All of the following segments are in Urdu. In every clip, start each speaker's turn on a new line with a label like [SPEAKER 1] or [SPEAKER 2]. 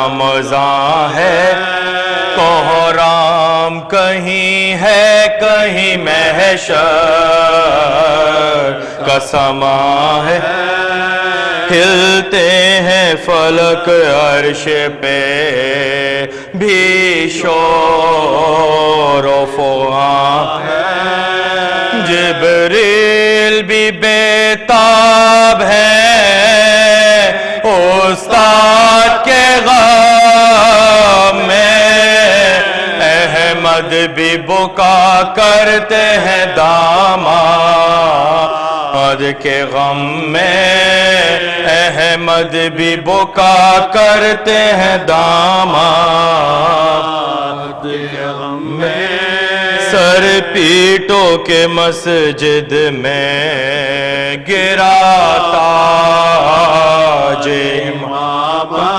[SPEAKER 1] رمضان ہے کوہرام کہیں ہے کہیں محشر کا سما ہے ہلتے ہیں فلک عرش پہ بھی شور و فغاں جبریل بھی بےتاب ہے استاد کے غم میں احمد بھی بکا کرتے ہیں داماد کے غم میں احمد بھی بکا کرتے ہیں داماد کے غم میں سر پیٹو کے مسجد میں گرا تاج امامہ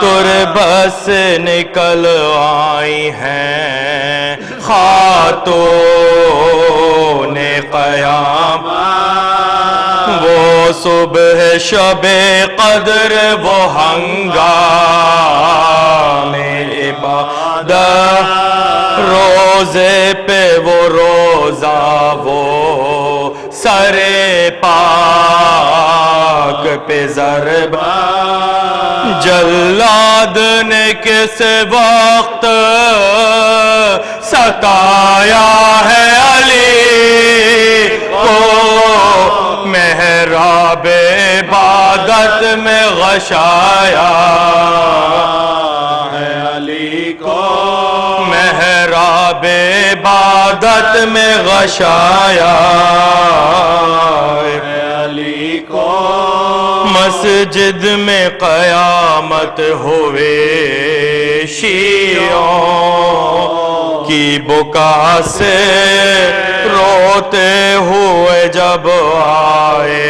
[SPEAKER 1] تربت سے نکل آئی ہیں خاتون قیام وہ صبح شب قدر وہ ہنگام عبادت روزے پہ وہ روزہ وہ سر پاک پہ ضرب جلاد نے کس وقت ستایا ہے علی کو محراب عبادت میں غشایا ہے علی کو محراب عبادت میں غشایا ہے علی کو مسجد میں قیامت ہوئے شیعوں کی بکا سے روتے ہوئے جب آئے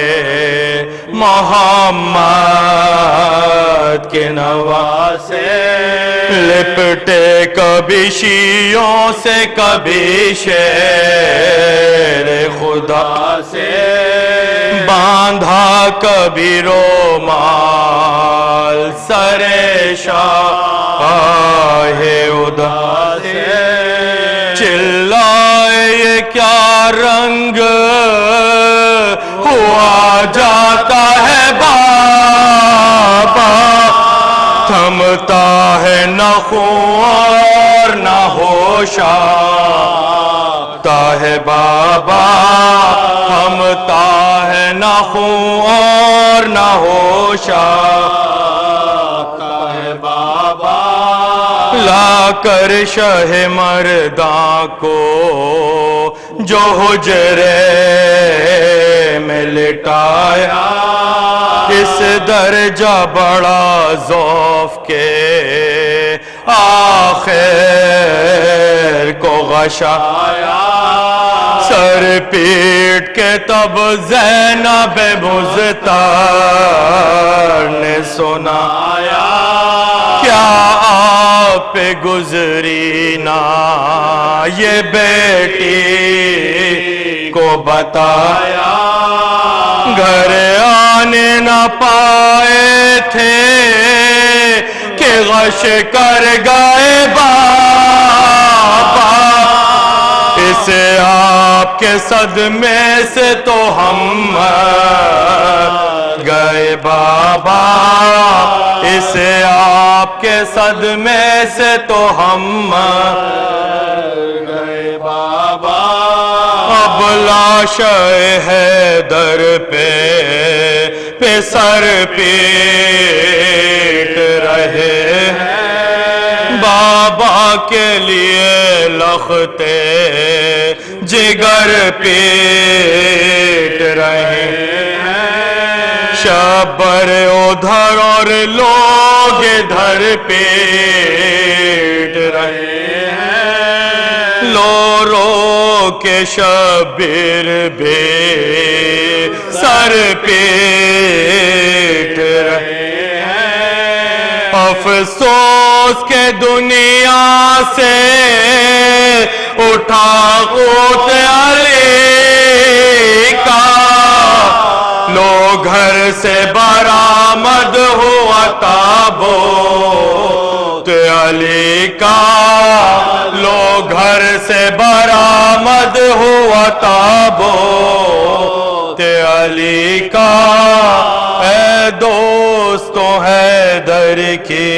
[SPEAKER 1] محمد کے نواسے لپٹے کبھی شیعوں سے کبھی شیر خدا سے باندھا کبھی رومال سر شاہ ادا سے چلائے یہ کیا رنگ ہوا جاتا ہے بابا تھمتا ہے نہ خون اور نہ ہوش آتا ہے بابا تھمتا ہے نہ خون اور نہ ہوش آتا ہے بابا لا کر شہ مرداں کو جو حجرے میں لٹایا اس درجہ بڑا ضعف کے آخر کو غشایا سر پیٹ کے تب زینب مزتر نے سنایا کیا آپ پہ گزری نا یہ بیٹی کو بتایا گھر آنے نہ پائے تھے کہ غش کر گئے بابا اسے آپ کے صدمے سے تو ہم گئے بابا اسے آپ کے صدمے سے تو ہم گئے بابا اب لاش حیدر پہ سر پیٹ رہے ہیں بابا کے لیے لختے جگر پیٹ رہے ہیں شبر ادھر اور لوگ ادھر پیٹ رہے ہیں لو رو کے شبیر بھی سر پیٹ رہے ہیں افسوس کے دنیا سے اٹھا قوت علی کا لو گھر سے برآمد ہوا تابوت علی کا، لو گھر سے برآمد ہوا تابوت علی کا، اے دوستوں حیدر کی.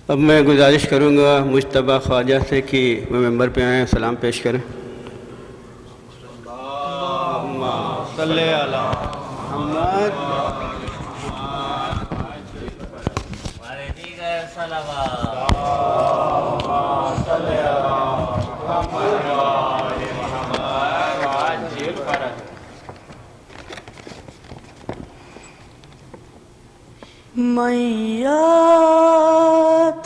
[SPEAKER 2] اب میں گزارش کروں گا مجتبیٰ خواجہ سے کہ وہ ممبر پہ آئیں، سلام پیش کریں. اللہم صلی علی محمد.
[SPEAKER 3] میات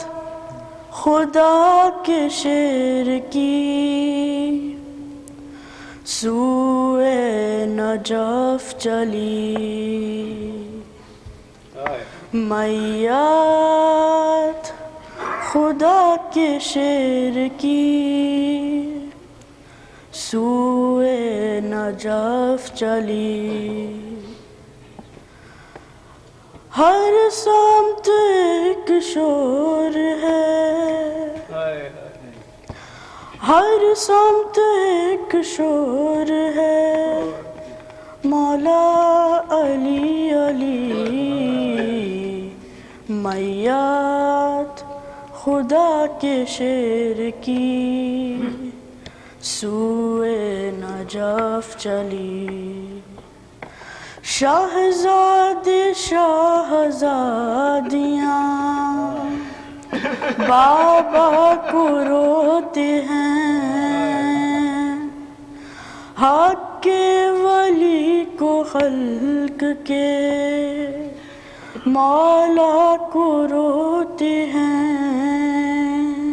[SPEAKER 3] خدا کے شیر کی سوئے نجف چلی، میات خدا کے شیر کی سوئے نجف چلی. ہر سمت ایک شور ہے، ہر سمت ایک شور ہے، مولا علی علی. میات خدا کے شیر کی سوئے نجف چلی. شاہزادے شاہزادیاں بابا کو روتے ہیں، حق کے ولی کو خلق کے مولا کو روتے ہیں،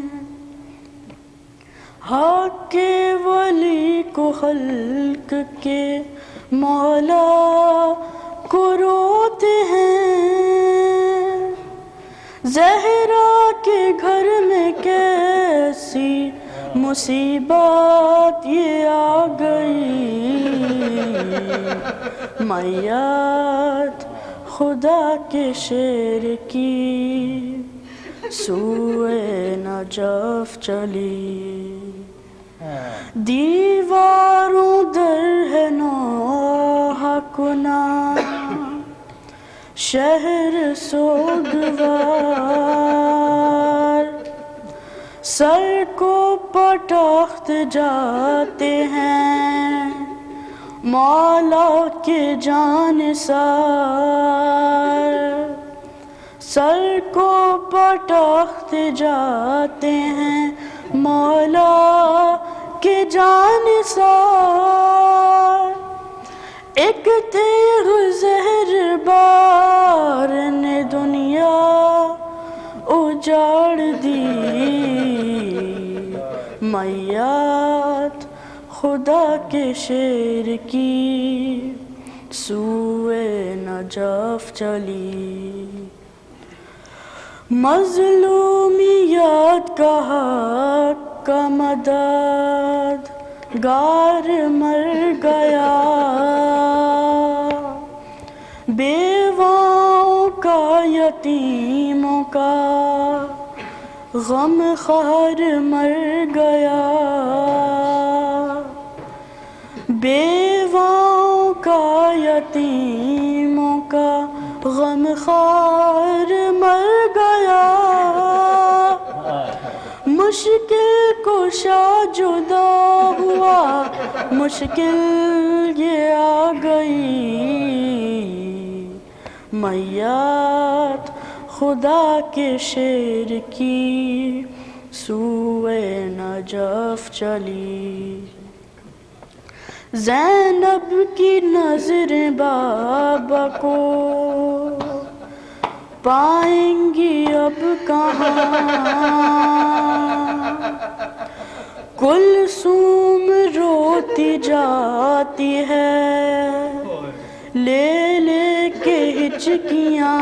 [SPEAKER 3] حق کے ولی کو خلق کے مولا کو روتے ہیں. زہرا کے گھر میں کیسی مصیبت یہ آ گئی، میات خدا کے شیر کی سوئے نجف چلی. دیواروں در ہے نوحہ کنا، شہر سوگوار، سر کو پٹاخت جاتے ہیں مولا کے جانثار، سر کو پٹاخت جاتے ہیں مولا کے جانثار. ایک تیغ زہر بار نے دنیا اجاڑ دی، میات خدا کے شیر کی سوئے نجف چلی. مظلومیت کا حق کا مدد گار مر گیا، بیواؤں کا یتیموں کا غم خار مر گیا، بیواؤں کا یتیموں کا غم خار مر گیا. مشکل کشا جدا ہوا، مشکل یہ آ گئی، میات خدا کے شیر کی سوئے نجف چلی. زینب کی نظریں بابا کو پائیں گی اب کہاں، کلثوم روتی جاتی ہے لے لے کے ہچکیاں،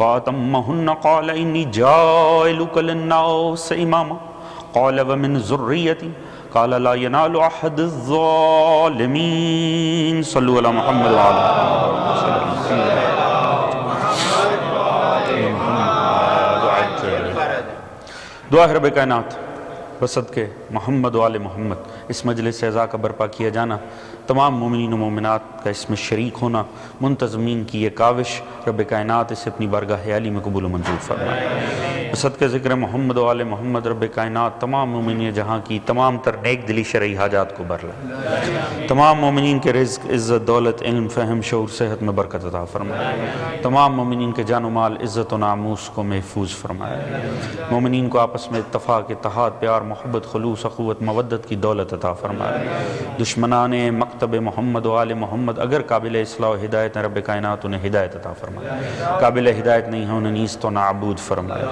[SPEAKER 4] فأتمهن قال إني جاعلك للناس إماما قال ومن ذريتي قال لا ينال أحد الظالمين صلوا على محمد وعلى دعا ہے رب کائنات بصدقے محمد و آل محمد اس مجلس اعزاء کا برپا کیا جانا، تمام مومنین و مومنات کا اس میں شریک ہونا، منتظمین کی یہ کاوش، رب کائنات اسے اپنی بارگاہ عالی میں قبول و منظور فرمائے۔ بصدقے ذکر محمد و آل محمد رب کائنات تمام مومنین جہاں کی تمام تر نیک دلی شرعی حاجات کو بھر لے، تمام مومنین کے رزق، عزت، دولت، علم، فہم، شعور، صحت میں برکت عطا فرمائے، تمام مومنین کے جان و مال، عزت و ناموس کو محفوظ فرمائے، مومنین کو آپس میں اتفاق، اتحاد، پیار، محبت، خلوص، اخوت، مودت کی دولت عطا فرمائے۔ دشمنان مکتب محمد و آل محمد اگر قابل اصلاح و ہدایت ہیں، رب کائنات انہیں ہدایت عطا فرمائے، قابل ہدایت نہیں ہیں انہیں نیست و نابود فرمائے،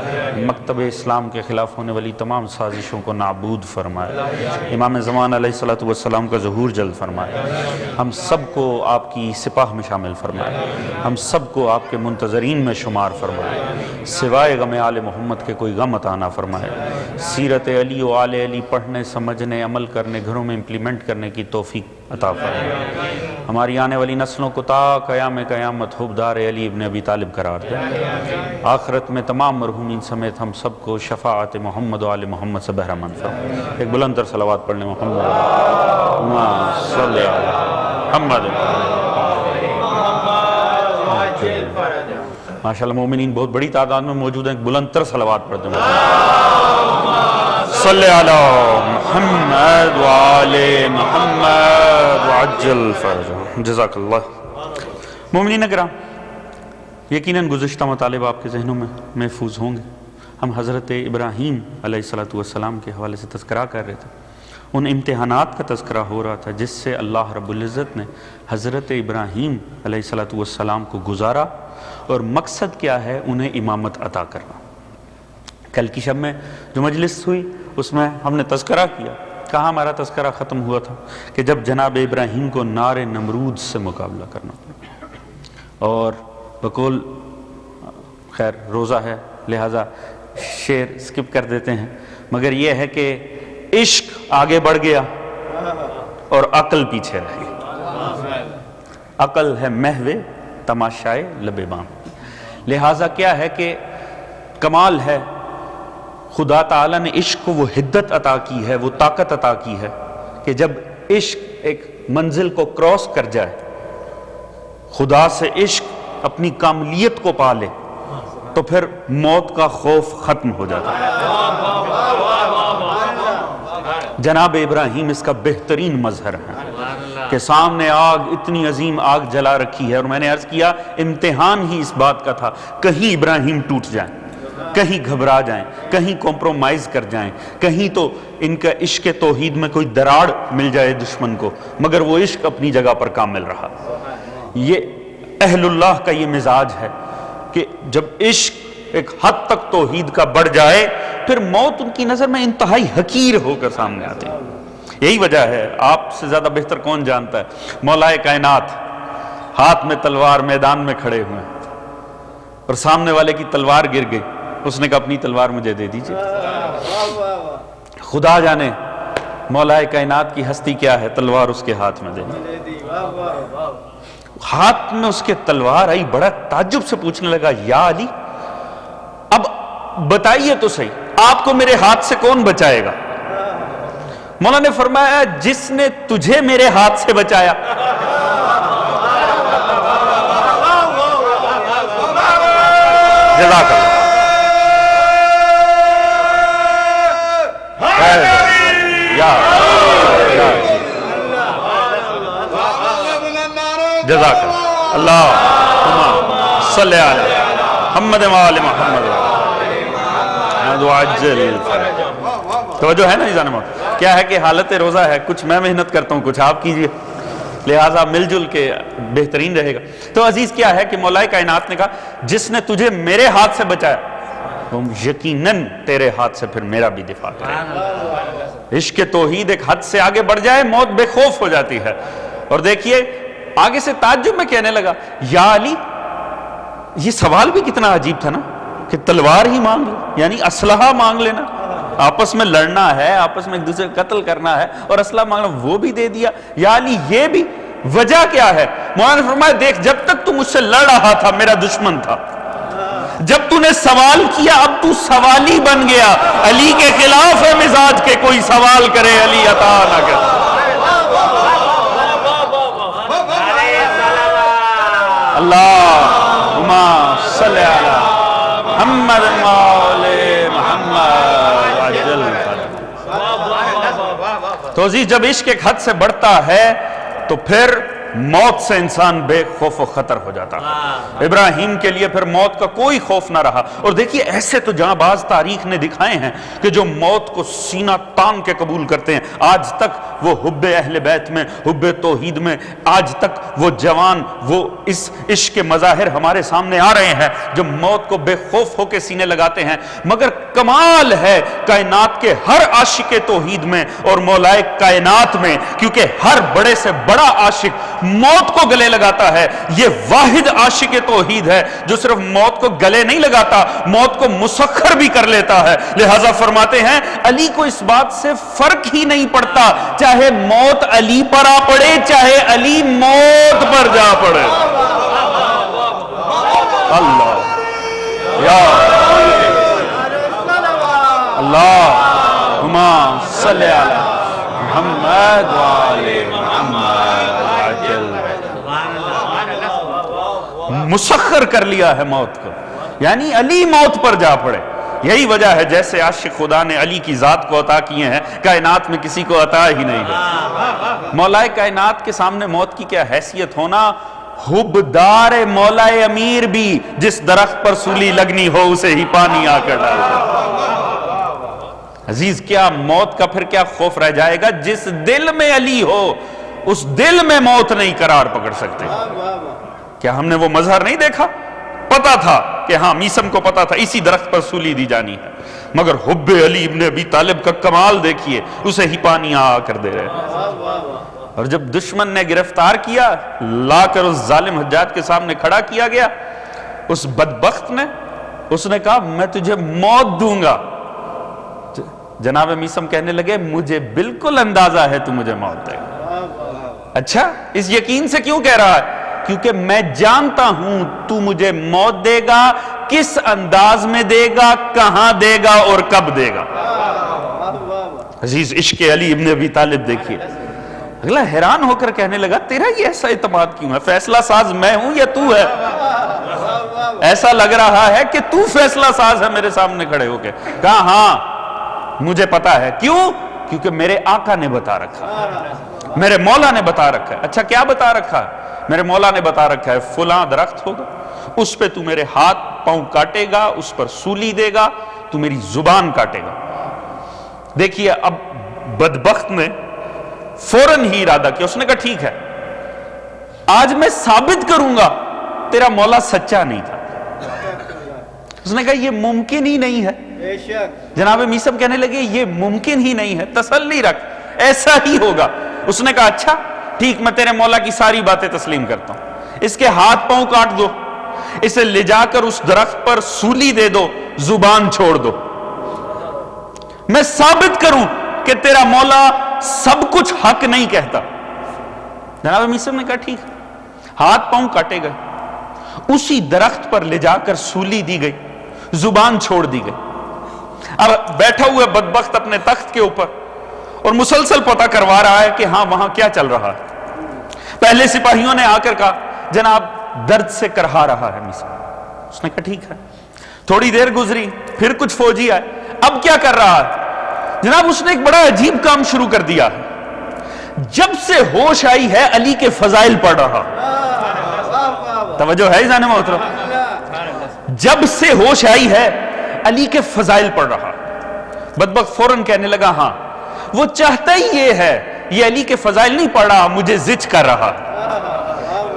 [SPEAKER 4] مکتب اسلام کے خلاف ہونے والی تمام سازشوں کو نابود فرمائے، امام زمان علیہ السلام کا ظہور جلد فرمائے، ہم سب کو آپ کی سپاہ میں شامل فرمائے، ہم سب کو آپ کے منتظرین میں شمار فرمائے، سوائے غم آل محمد کے کوئی غم عطا نہ فرمائے، سیرت علی و آل علی پڑھنے، سمجھنے، عمل کرنے، گھروں میں امپلیمنٹ کرنے کی توفیق عطا فرمائے، ہماری آنے والی نسلوں کو تا قیام قیامت حبدار علی ابن ابی طالب قرار دے، آخرت میں تمام مرحومین سمیت ہم سب کو شفاعت محمد و آل محمد سے بہرہ مند فرمائے۔ ایک بلند تر صلوات پڑھنے محمد صلی اللہ محمد۔ ماشاءاللہ مومنین بہت بڑی تعداد میں موجود ہیں، ایک بلند تر صلوات پڑھتے ہیں صلی علی محمد وآل محمد وعجل فرجہ۔ جزاک اللہ۔ مومنین اکرام، یقیناً گزشتہ مطالب آپ کے ذہنوں میں محفوظ ہوں گے۔ ہم حضرت ابراہیم علیہ السلام کے حوالے سے تذکرہ کر رہے تھے، ان امتحانات کا تذکرہ ہو رہا تھا جس سے اللہ رب العزت نے حضرت ابراہیم علیہ السلام کو گزارا، اور مقصد کیا ہے؟ انہیں امامت عطا کرنا۔ کل کی شب میں جو مجلس ہوئی اس میں ہم نے تذکرہ کیا، کہاں ہمارا تذکرہ ختم ہوا تھا کہ جب جناب ابراہیم کو نار نمرود سے مقابلہ کرنا پڑا، اور بقول خیر روزہ ہے لہٰذا شعر سکپ کر دیتے ہیں، مگر یہ ہے کہ عشق آگے بڑھ گیا اور عقل پیچھے رہ گئی۔ عقل ہے محو تماشائے لب بام، لہٰذا کیا ہے کہ کمال ہے، خدا تعالیٰ نے عشق کو وہ حدت عطا کی ہے، وہ طاقت عطا کی ہے کہ جب عشق ایک منزل کو کراس کر جائے، خدا سے عشق اپنی کاملیت کو پا لے، تو پھر موت کا خوف ختم ہو جاتا ہے۔ جناب ابراہیم اس کا بہترین مظہر ہے کہ سامنے آگ، اتنی عظیم آگ جلا رکھی ہے، اور میں نے عرض کیا امتحان ہی اس بات کا تھا کہیں ابراہیم ٹوٹ جائیں، کہیں گھبرا جائیں، کہیں کمپرومائز کر جائیں، کہیں تو ان کا عشق توحید میں کوئی دراڑ مل جائے دشمن کو، مگر وہ عشق اپنی جگہ پر کامل رہا۔ یہ اہل اللہ کا یہ مزاج ہے کہ جب عشق ایک حد تک توحید کا بڑھ جائے پھر موت ان کی نظر میں انتہائی حقیر ہو کر سامنے آتی ہے۔ یہی وجہ ہے، آپ سے زیادہ بہتر کون جانتا ہے، مولا کائنات ہاتھ میں تلوار میدان میں کھڑے ہوئے اور سامنے والے کی تلوار گر گئی، اس نے کہا اپنی تلوار مجھے دے دیجئے۔ خدا جانے مولا کائنات کی ہستی کیا ہے، تلوار اس کے ہاتھ میں دے دی، ہاتھ میں اس کے تلوار آئی، بڑا تعجب سے پوچھنے لگا یا علی اب بتائیے تو صحیح آپ کو میرے ہاتھ سے کون بچائے گا؟ مولا نے فرمایا جس نے تجھے میرے ہاتھ سے بچایا۔ جزاک اللہ۔ جزاک اللہ۔ اللہم صلی علی محمد وآل محمد وعجل فرج۔ توجہ ہے نا جان محمد؟ کیا ہے کہ حالت روزہ ہے، کچھ میں محنت کرتا ہوں کچھ آپ کیجئے، لہٰذا مل جل کے بہترین رہے گا۔ تو عزیز کیا ہے کہ مولا کائنات نے کہا جس نے تجھے میرے ہاتھ سے بچایا وہ یقیناً تیرے ہاتھ سے پھر میرا بھی دفاع کرے۔ عشق توحید ایک حد سے آگے بڑھ جائے موت بے خوف ہو جاتی ہے۔ اور دیکھیے آگے سے تعجب میں کہنے لگا یا علی یہ سوال بھی کتنا عجیب تھا نا کہ تلوار ہی مانگ لو، یعنی اسلحہ مانگ لینا، آپس میں لڑنا ہے، آپس میں ایک دوسرے کو قتل کرنا ہے اور اسلحہ مانگنا، وہ بھی دے دیا یا علی یہ بھی؟ وجہ کیا ہے؟ مولانا نے فرمایا دیکھ جب تک تو مجھ سے لڑ رہا تھا میرا دشمن تھا، جب تو نے سوال کیا اب تو سوالی بن گیا، علی کے خلاف ہے مزاج کے کوئی سوال کرے علی عطا نہ کرے۔ اللہم صلی علی محمد مولا محمد عجل فرج۔ تو عزیز جب عشق ایک حد سے بڑھتا ہے تو پھر موت سے انسان بے خوف و خطر ہو جاتا ہے۔ ابراہیم کے لیے پھر موت کا کوئی خوف نہ رہا، اور دیکھیے ایسے تو جہاں باز تاریخ نے دکھائے ہیں کہ جو موت کو سینہ تان کے قبول کرتے ہیں، آج تک وہ حب اہل بیت میں، حب توحید میں، آج تک وہ جوان وہ اس عشق کے مظاہر ہمارے سامنے آ رہے ہیں جو موت کو بے خوف ہو کے سینے لگاتے ہیں۔ مگر کمال ہے کائنات کے ہر عاشق توحید میں اور مولائے کائنات میں، کیونکہ ہر بڑے سے بڑا عاشق موت کو گلے لگاتا ہے۔ یہ واحد عاشق توحید ہے جو صرف موت کو گلے نہیں لگاتا، موت کو مسخر بھی کر لیتا ہے۔ لہذا فرماتے ہیں علی کو اس بات سے فرق ہی نہیں پڑتا، چاہے موت علی پر آ پڑے چاہے علی موت پر جا پڑے۔ اللہ یا اللہم صلی علی محمد وآل محمد عجل۔ مسخر کر لیا ہے موت کو، یعنی علی موت پر جا پڑے۔ یہی وجہ ہے جیسے عاشق خدا نے علی کی ذات کو عطا کیے ہیں کائنات میں کسی کو عطا ہی نہیں ہے۔ مولائے کائنات کے سامنے موت کی کیا حیثیت ہونا، حبدار مولائے امیر بھی جس درخت پر سولی لگنی ہو اسے ہی پانی آ کر ڈالتا۔ عزیز کیا موت کا پھر کیا خوف رہ جائے گا؟ جس دل میں علی ہو اس دل میں موت نہیں قرار پکڑ سکتے۔ کیا ہم نے وہ مظہر نہیں دیکھا؟ پتا تھا کہ ہاں میسم کو پتا تھا اسی درخت پر سولی دی جانی ہے، مگر حب علی ابن ابی طالب کا کمال دیکھیے، اسے ہی پانی آ کر دے رہے۔ اور جب دشمن نے گرفتار کیا، لا کر اس ظالم حجاج کے سامنے کھڑا کیا گیا، اس بدبخت نے اس نے کہا میں تجھے موت دوں گا۔ جناب میسم کہنے لگے مجھے بالکل اندازہ ہے تو مجھے موت دے گا۔ اچھا اس یقین سے کیوں کہہ رہا ہے؟ کیونکہ میں جانتا ہوں تو مجھے موت دے گا، کس انداز میں دے گا، کہاں دے گا اور کب دے گا۔ عزیز عشق علی ابن ابی طالب دیکھیے، اگلا حیران ہو کر کہنے لگا تیرا یہ ایسا اعتماد کیوں ہے؟ فیصلہ ساز میں ہوں یا تو ہے؟ ایسا لگ رہا ہے کہ تو فیصلہ ساز ہے میرے سامنے کھڑے ہو کے۔ کہا ہاں مجھے پتا ہے۔ کیوں؟ کیونکہ میرے آقا نے بتا رکھا، میرے مولا نے بتا رکھا ہے۔ اچھا کیا بتا رکھا ہے؟ میرے مولا نے بتا رکھا ہے فلاں درخت ہوگا، اس پہ تو میرے ہاتھ پاؤں کاٹے گا، اس پر سولی دے گا، تو میری زبان کاٹے گا۔ دیکھیے اب بدبخت نے فوراً ہی ارادہ کیا، اس نے کہا ٹھیک ہے آج میں ثابت کروں گا تیرا مولا سچا نہیں تھا۔ اس نے کہا یہ ممکن ہی نہیں ہے۔ جناب میسم کہنے لگے یہ ممکن ہی نہیں ہے، تسلی رکھ ایسا ہی ہوگا۔ اس نے کہا اچھا ٹھیک میں تیرے مولا کی ساری باتیں تسلیم کرتا ہوں، اس کے ہاتھ پاؤں کاٹ دو، اسے لے جا کر اس درخت پر سولی دے دو، زبان چھوڑ دو، میں ثابت کروں کہ تیرا مولا سب کچھ حق نہیں کہتا۔ جناب میسم نے کہا ٹھیک ہے، ہاتھ پاؤں کاٹے گئے، اسی درخت پر لے جا کر سولی دی گئی، زبان چھوڑ دی گئی۔ اب بیٹھا ہوا بدبخت اپنے تخت کے اوپر اور مسلسل پتہ کروا رہا ہے کہ ہاں وہاں کیا چل رہا ہے۔ پہلے سپاہیوں نے آ کر کہا جناب درد سے کرہا رہا ہے میسم۔ اس نے کہا ٹھیک ہے۔ تھوڑی دیر گزری، پھر کچھ فوجی آئے، اب کیا کر رہا ہے؟ جناب اس نے ایک بڑا عجیب کام شروع کر دیا ہے، جب سے ہوش آئی ہے علی کے فضائل پڑھ رہا۔ توجہ ہے اذان محترم؟ جب سے ہوش آئی ہے علی کے فضائل پڑھ رہا۔ بدبخت فوراً کہنے لگا ہاں وہ چاہتا ہی یہ ہے، یہ علی کے فضائل نہیں پڑھ رہا، مجھے زج کر رہا،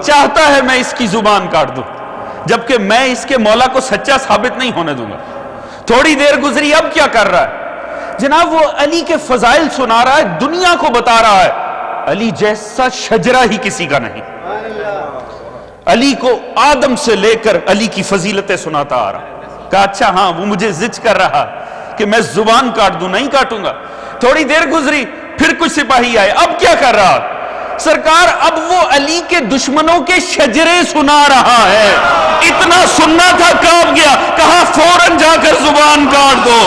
[SPEAKER 4] چاہتا ہے میں اس کی زبان کاٹ دوں، جبکہ میں اس کے مولا کو سچا ثابت نہیں ہونے دوں گا۔ تھوڑی دیر گزری، اب کیا کر رہا ہے؟ جناب وہ علی کے فضائل سنا رہا ہے، دنیا کو بتا رہا ہے علی جیسا شجرہ ہی کسی کا نہیں۔ علی کو آدم سے لے کر علی کی فضیلتیں سناتا آ رہا. کہا اچھا ہاں وہ مجھے زج کر رہا کہ میں زبان کاٹ دوں, نہیں کاٹوں گا. تھوڑی دیر گزری, پھر کچھ سپاہی آئے, اب کیا کر رہا سرکار؟ اب وہ علی کے دشمنوں کے شجرے سنا رہا ہے. اتنا سننا تھا, کانپ گیا, کہا فوراً جا کر زبان کاٹ دو.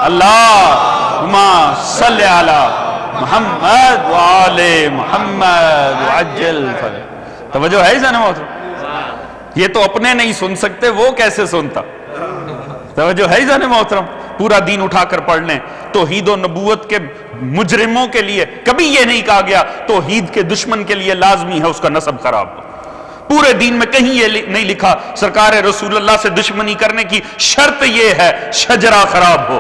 [SPEAKER 4] اللہم صلی علی محمد وآل محمد وعجل فرج. توجہ ہے جانے محترم؟ یہ تو اپنے نہیں سن سکتے, وہ کیسے سنتا؟ توجہ ہے جانے محترم؟ پورا دین اٹھا کر پڑھ لیں. توحید و نبوت کے مجرموں کے لیے کبھی یہ نہیں کہا گیا توحید کے دشمن کے لیے لازمی ہے اس کا نسب خراب ہو. پورے دین میں کہیں یہ نہیں لکھا سرکار رسول اللہ سے دشمنی کرنے کی شرط یہ ہے شجرہ خراب ہو.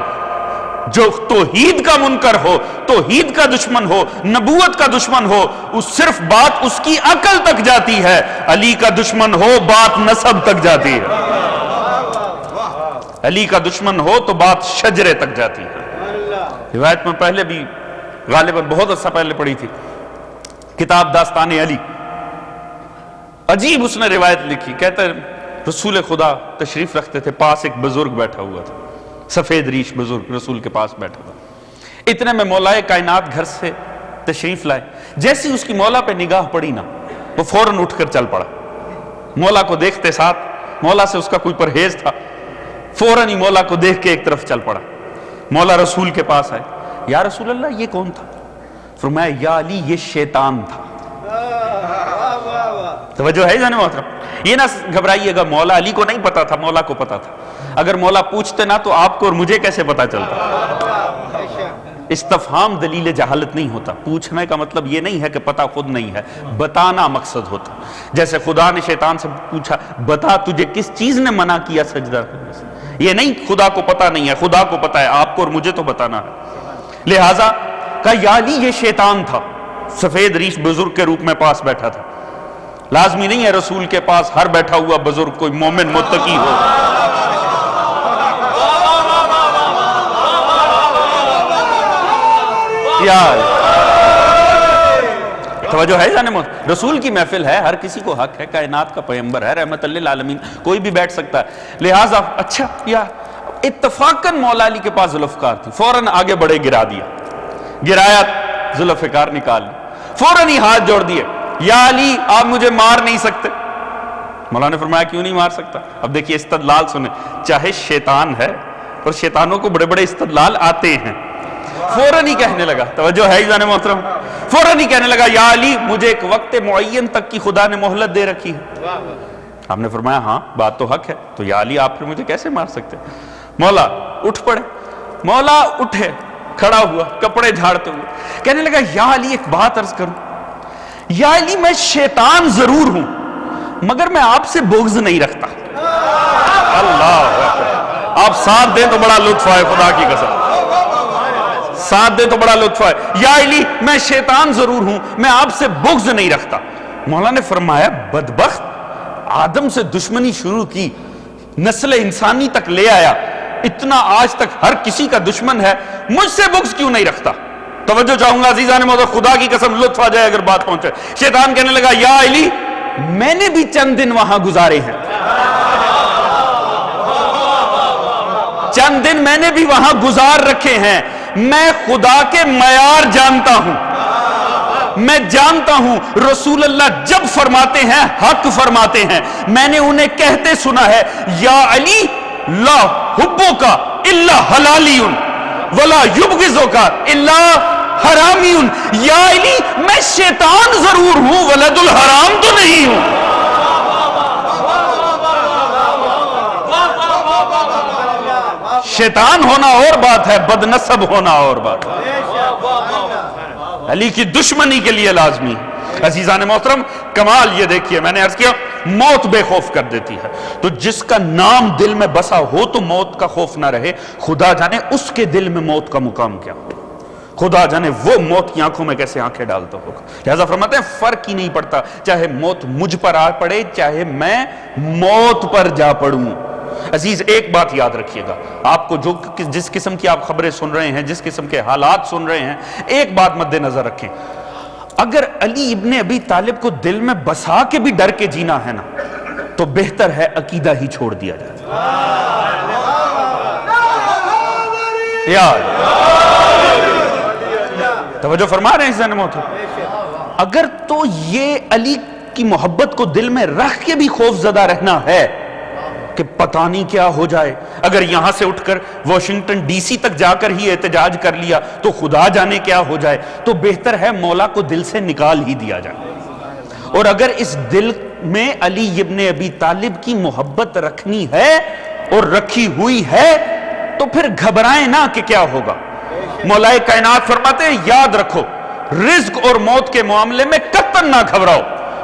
[SPEAKER 4] جو توحید کا منکر ہو, توحید کا دشمن ہو, نبوت کا دشمن ہو, صرف بات اس کی عقل تک جاتی ہے. علی کا دشمن ہو بات نسب تک جاتی ہے. علی کا دشمن ہو تو بات شجرے تک جاتی ہے. روایت میں پہلے بھی غالباً بہت عرصہ پہلے پڑھی تھی, کتاب داستان علی. عجیب اس نے روایت لکھی. کہتا ہے رسول خدا تشریف رکھتے تھے, پاس ایک بزرگ بیٹھا ہوا تھا, سفید ریش بزرگ رسول کے پاس بیٹھا تھا. اتنے میں مولا کائنات گھر سے تشریف لائے. جیسی اس کی مولا پہ نگاہ پڑی نا, وہ فوراً اٹھ کر چل پڑا. مولا کو دیکھتے ساتھ, مولا سے اس کا کوئی پرہیز تھا, فوراً ہی مولا کو دیکھ کے ایک طرف چل پڑا. مولا رسول کے پاس آئے, یا رسول اللہ یہ کون تھا؟ فرمایا یا علی یہ شیطان تھا. توجہ ہے جانے محترم؟ یہ نہ گھبرائیے گا, مولا علی کو نہیں پتا تھا, مولا کو پتا تھا. اگر مولا پوچھتے نا تو آپ کو اور مجھے کیسے پتا چلتا؟ استفہام دلیل جہالت نہیں ہوتا. پوچھنے کا مطلب یہ نہیں ہے کہ پتا خود نہیں ہے, بتانا مقصد ہوتا. جیسے خدا نے شیطان سے پوچھا بتا تجھے کس چیز نے منع کیا سجدہ کرنے سے. یہ نہیں خدا کو پتا نہیں ہے, خدا کو پتا ہے, آپ کو اور مجھے تو بتانا ہے. لہٰذا کہا یا علی یہ شیطان تھا, سفید ریش بزرگ کے روپ میں پاس بیٹھا تھا. لازمی نہیں ہے رسول کے پاس ہر بیٹھا ہوا بزرگ کوئی مومن متقی ہو. توجہ ہے جانے محترم؟ رسول کی محفل ہے, ہر کسی کو حق ہے, کائنات کا پیغمبر ہے, رحمت للعالمین, کوئی بھی بیٹھ سکتا ہے. لہٰذا اچھا یا اتفاقاً مولا علی کے پاس ذوالفقار تھی, فوراً آگے بڑھے, گرا دیا, گرایا, ذوالفقار نکال لی, فوراً ہی ہاتھ جوڑ دیے, یا علی آپ مجھے مار نہیں سکتے. مولا نے فرمایا کیوں نہیں مار سکتا؟ اب دیکھیے استدلال سنیں, چاہے شیطان ہے اور شیطانوں کو بڑے بڑے استدلال آتے ہیں. فوراً ہی کہنے لگا, توجہ ہے جانے محترم, فوراً ہی کہنے لگا یا علی مجھے ایک وقت معین تک کی خدا نے مہلت دے رکھی ہے. آپ نے فرمایا ہاں بات تو حق ہے, تو یا علی آپ پھر مجھے کیسے مار سکتے؟ مولا اٹھ پڑے. مولا اٹھے, کھڑا ہوا, کپڑے جھاڑتے ہوئے, کہنے لگا یا علی ایک بات عرض کروں, یا علی میں شیطان ضرور ہوں مگر میں آپ سے بغض نہیں رکھتا. اللہ, آپ ساتھ دیں تو بڑا لطف آئے, خدا کی قسم ساتھ دیں تو بڑا لطف آئے. یا علی میں شیطان ضرور ہوں, میں آپ سے بغض نہیں رکھتا. مولا نے فرمایا بدبخت, آدم سے دشمنی شروع کی, نسل انسانی تک لے آیا, اتنا آج تک ہر کسی کا دشمن ہے, مجھ سے بغض کیوں نہیں رکھتا؟ توجہ چاہوں گا عزیزان مولا, خدا کی قسم لطف آ جائے اگر بات پہنچے. شیطان کہنے لگا یا علی میں نے بھی چند دن وہاں گزارے ہیں, چند دن میں نے بھی وہاں گزار رکھے ہیں, میں خدا کے معیار جانتا ہوں, میں جانتا ہوں رسول اللہ جب فرماتے ہیں حق فرماتے ہیں. میں نے انہیں کہتے سنا ہے یا علی لا حبک الا حلالی ولا یبغضک الا حرامی. یا علی میں شیطان ضرور ہوں, ولد الحرام تو نہیں ہوں. شیطان ہونا اور بات ہے, بد نسب ہونا اور بات ہے. علی کی دشمنی کے لیے لازمی. عزیزان محترم کمال یہ دیکھیے, میں نے عرض کیا موت بے خوف کر دیتی ہے, تو جس کا نام دل میں بسا ہو تو موت کا خوف نہ رہے, خدا جانے اس کے دل میں موت کا مقام کیا ہو. خدا جانے وہ موت کی آنکھوں میں کیسے آنکھیں ڈالتا ہوگا. لہذا فرماتے ہیں فرق ہی نہیں پڑتا چاہے موت مجھ پر آ پڑے چاہے میں موت پر جا پڑوں. عزیز ایک بات یاد رکھیے گا, آپ کو جس قسم کی آپ خبریں سن رہے ہیں, جس قسم کے حالات سن رہے ہیں, ایک بات مد نظر رکھیں, اگر علی ابن ابی طالب کو دل میں بسا کے بھی ڈر کے جینا ہے نا تو بہتر ہے عقیدہ ہی چھوڑ دیا جائے. یاد توجہ فرما رہے ہیں ذہن محترم, اگر تو یہ علی کی محبت کو دل میں رکھ کے بھی خوف زدہ رہنا ہے کہ پتہ نہیں کیا ہو جائے, اگر یہاں سے اٹھ کر واشنگٹن ڈی سی تک جا کر ہی احتجاج کر لیا تو خدا جانے کیا ہو جائے, تو بہتر ہے مولا کو دل سے نکال ہی دیا جائے. اور اگر اس دل میں علی ابن ابی طالب کی محبت رکھنی ہے اور رکھی ہوئی ہے تو پھر گھبرائیں نہ کہ کیا ہوگا. مولا کائنات فرماتے ہیں یاد رکھو رزق اور موت کے معاملے میں قطعاً نہ گھبراؤ,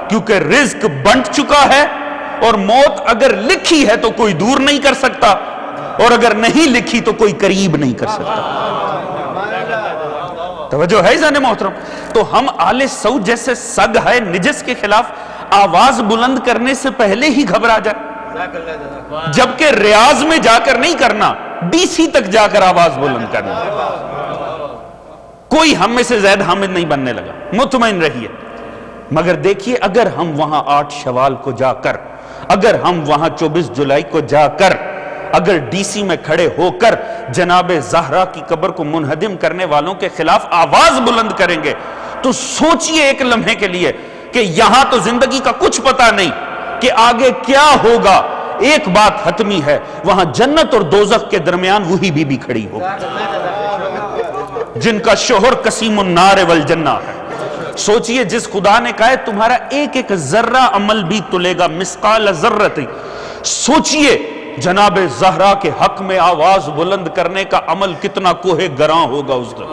[SPEAKER 4] کیونکہ رزق بنٹ چکا ہے اور موت اگر لکھی ہے تو کوئی دور نہیں کر سکتا, اور اگر نہیں لکھی تو کوئی قریب نہیں کر سکتا. توجہ ہے ذہن محترم. تو ہم آل سعود جیسے سگ ہے نجس کے خلاف آواز بلند کرنے سے پہلے ہی گھبرا جائے, جبکہ ریاض میں جا کر نہیں کرنا, ڈی سی تک جا کر آواز بلند کرنا. کوئی ہم میں سے زید حامد نہیں بننے لگا, مطمئن رہیے. مگر دیکھیے اگر ہم وہاں 8 شوال کو جا کر, اگر ہم وہاں 24 جولائی کو جا کر, اگر ڈی سی میں کھڑے ہو کر جناب زہرا کی قبر کو منہدم کرنے والوں کے خلاف آواز بلند کریں گے تو سوچئے ایک لمحے کے لیے کہ یہاں تو زندگی کا کچھ پتہ نہیں کہ آگے کیا ہوگا. ایک بات حتمی ہے, وہاں جنت اور دوزخ کے درمیان وہی بی بی کھڑی ہو جن کا شوہر قسیم النار والجنہ ہے. سوچئے جس خدا نے کہا ہے تمہارا ایک ایک ذرہ عمل بھی تلے گا مثقال ذرۃ, سوچئے جناب زہرا کے حق میں آواز بلند کرنے کا عمل کتنا کوہ گراں ہوگا اس دن.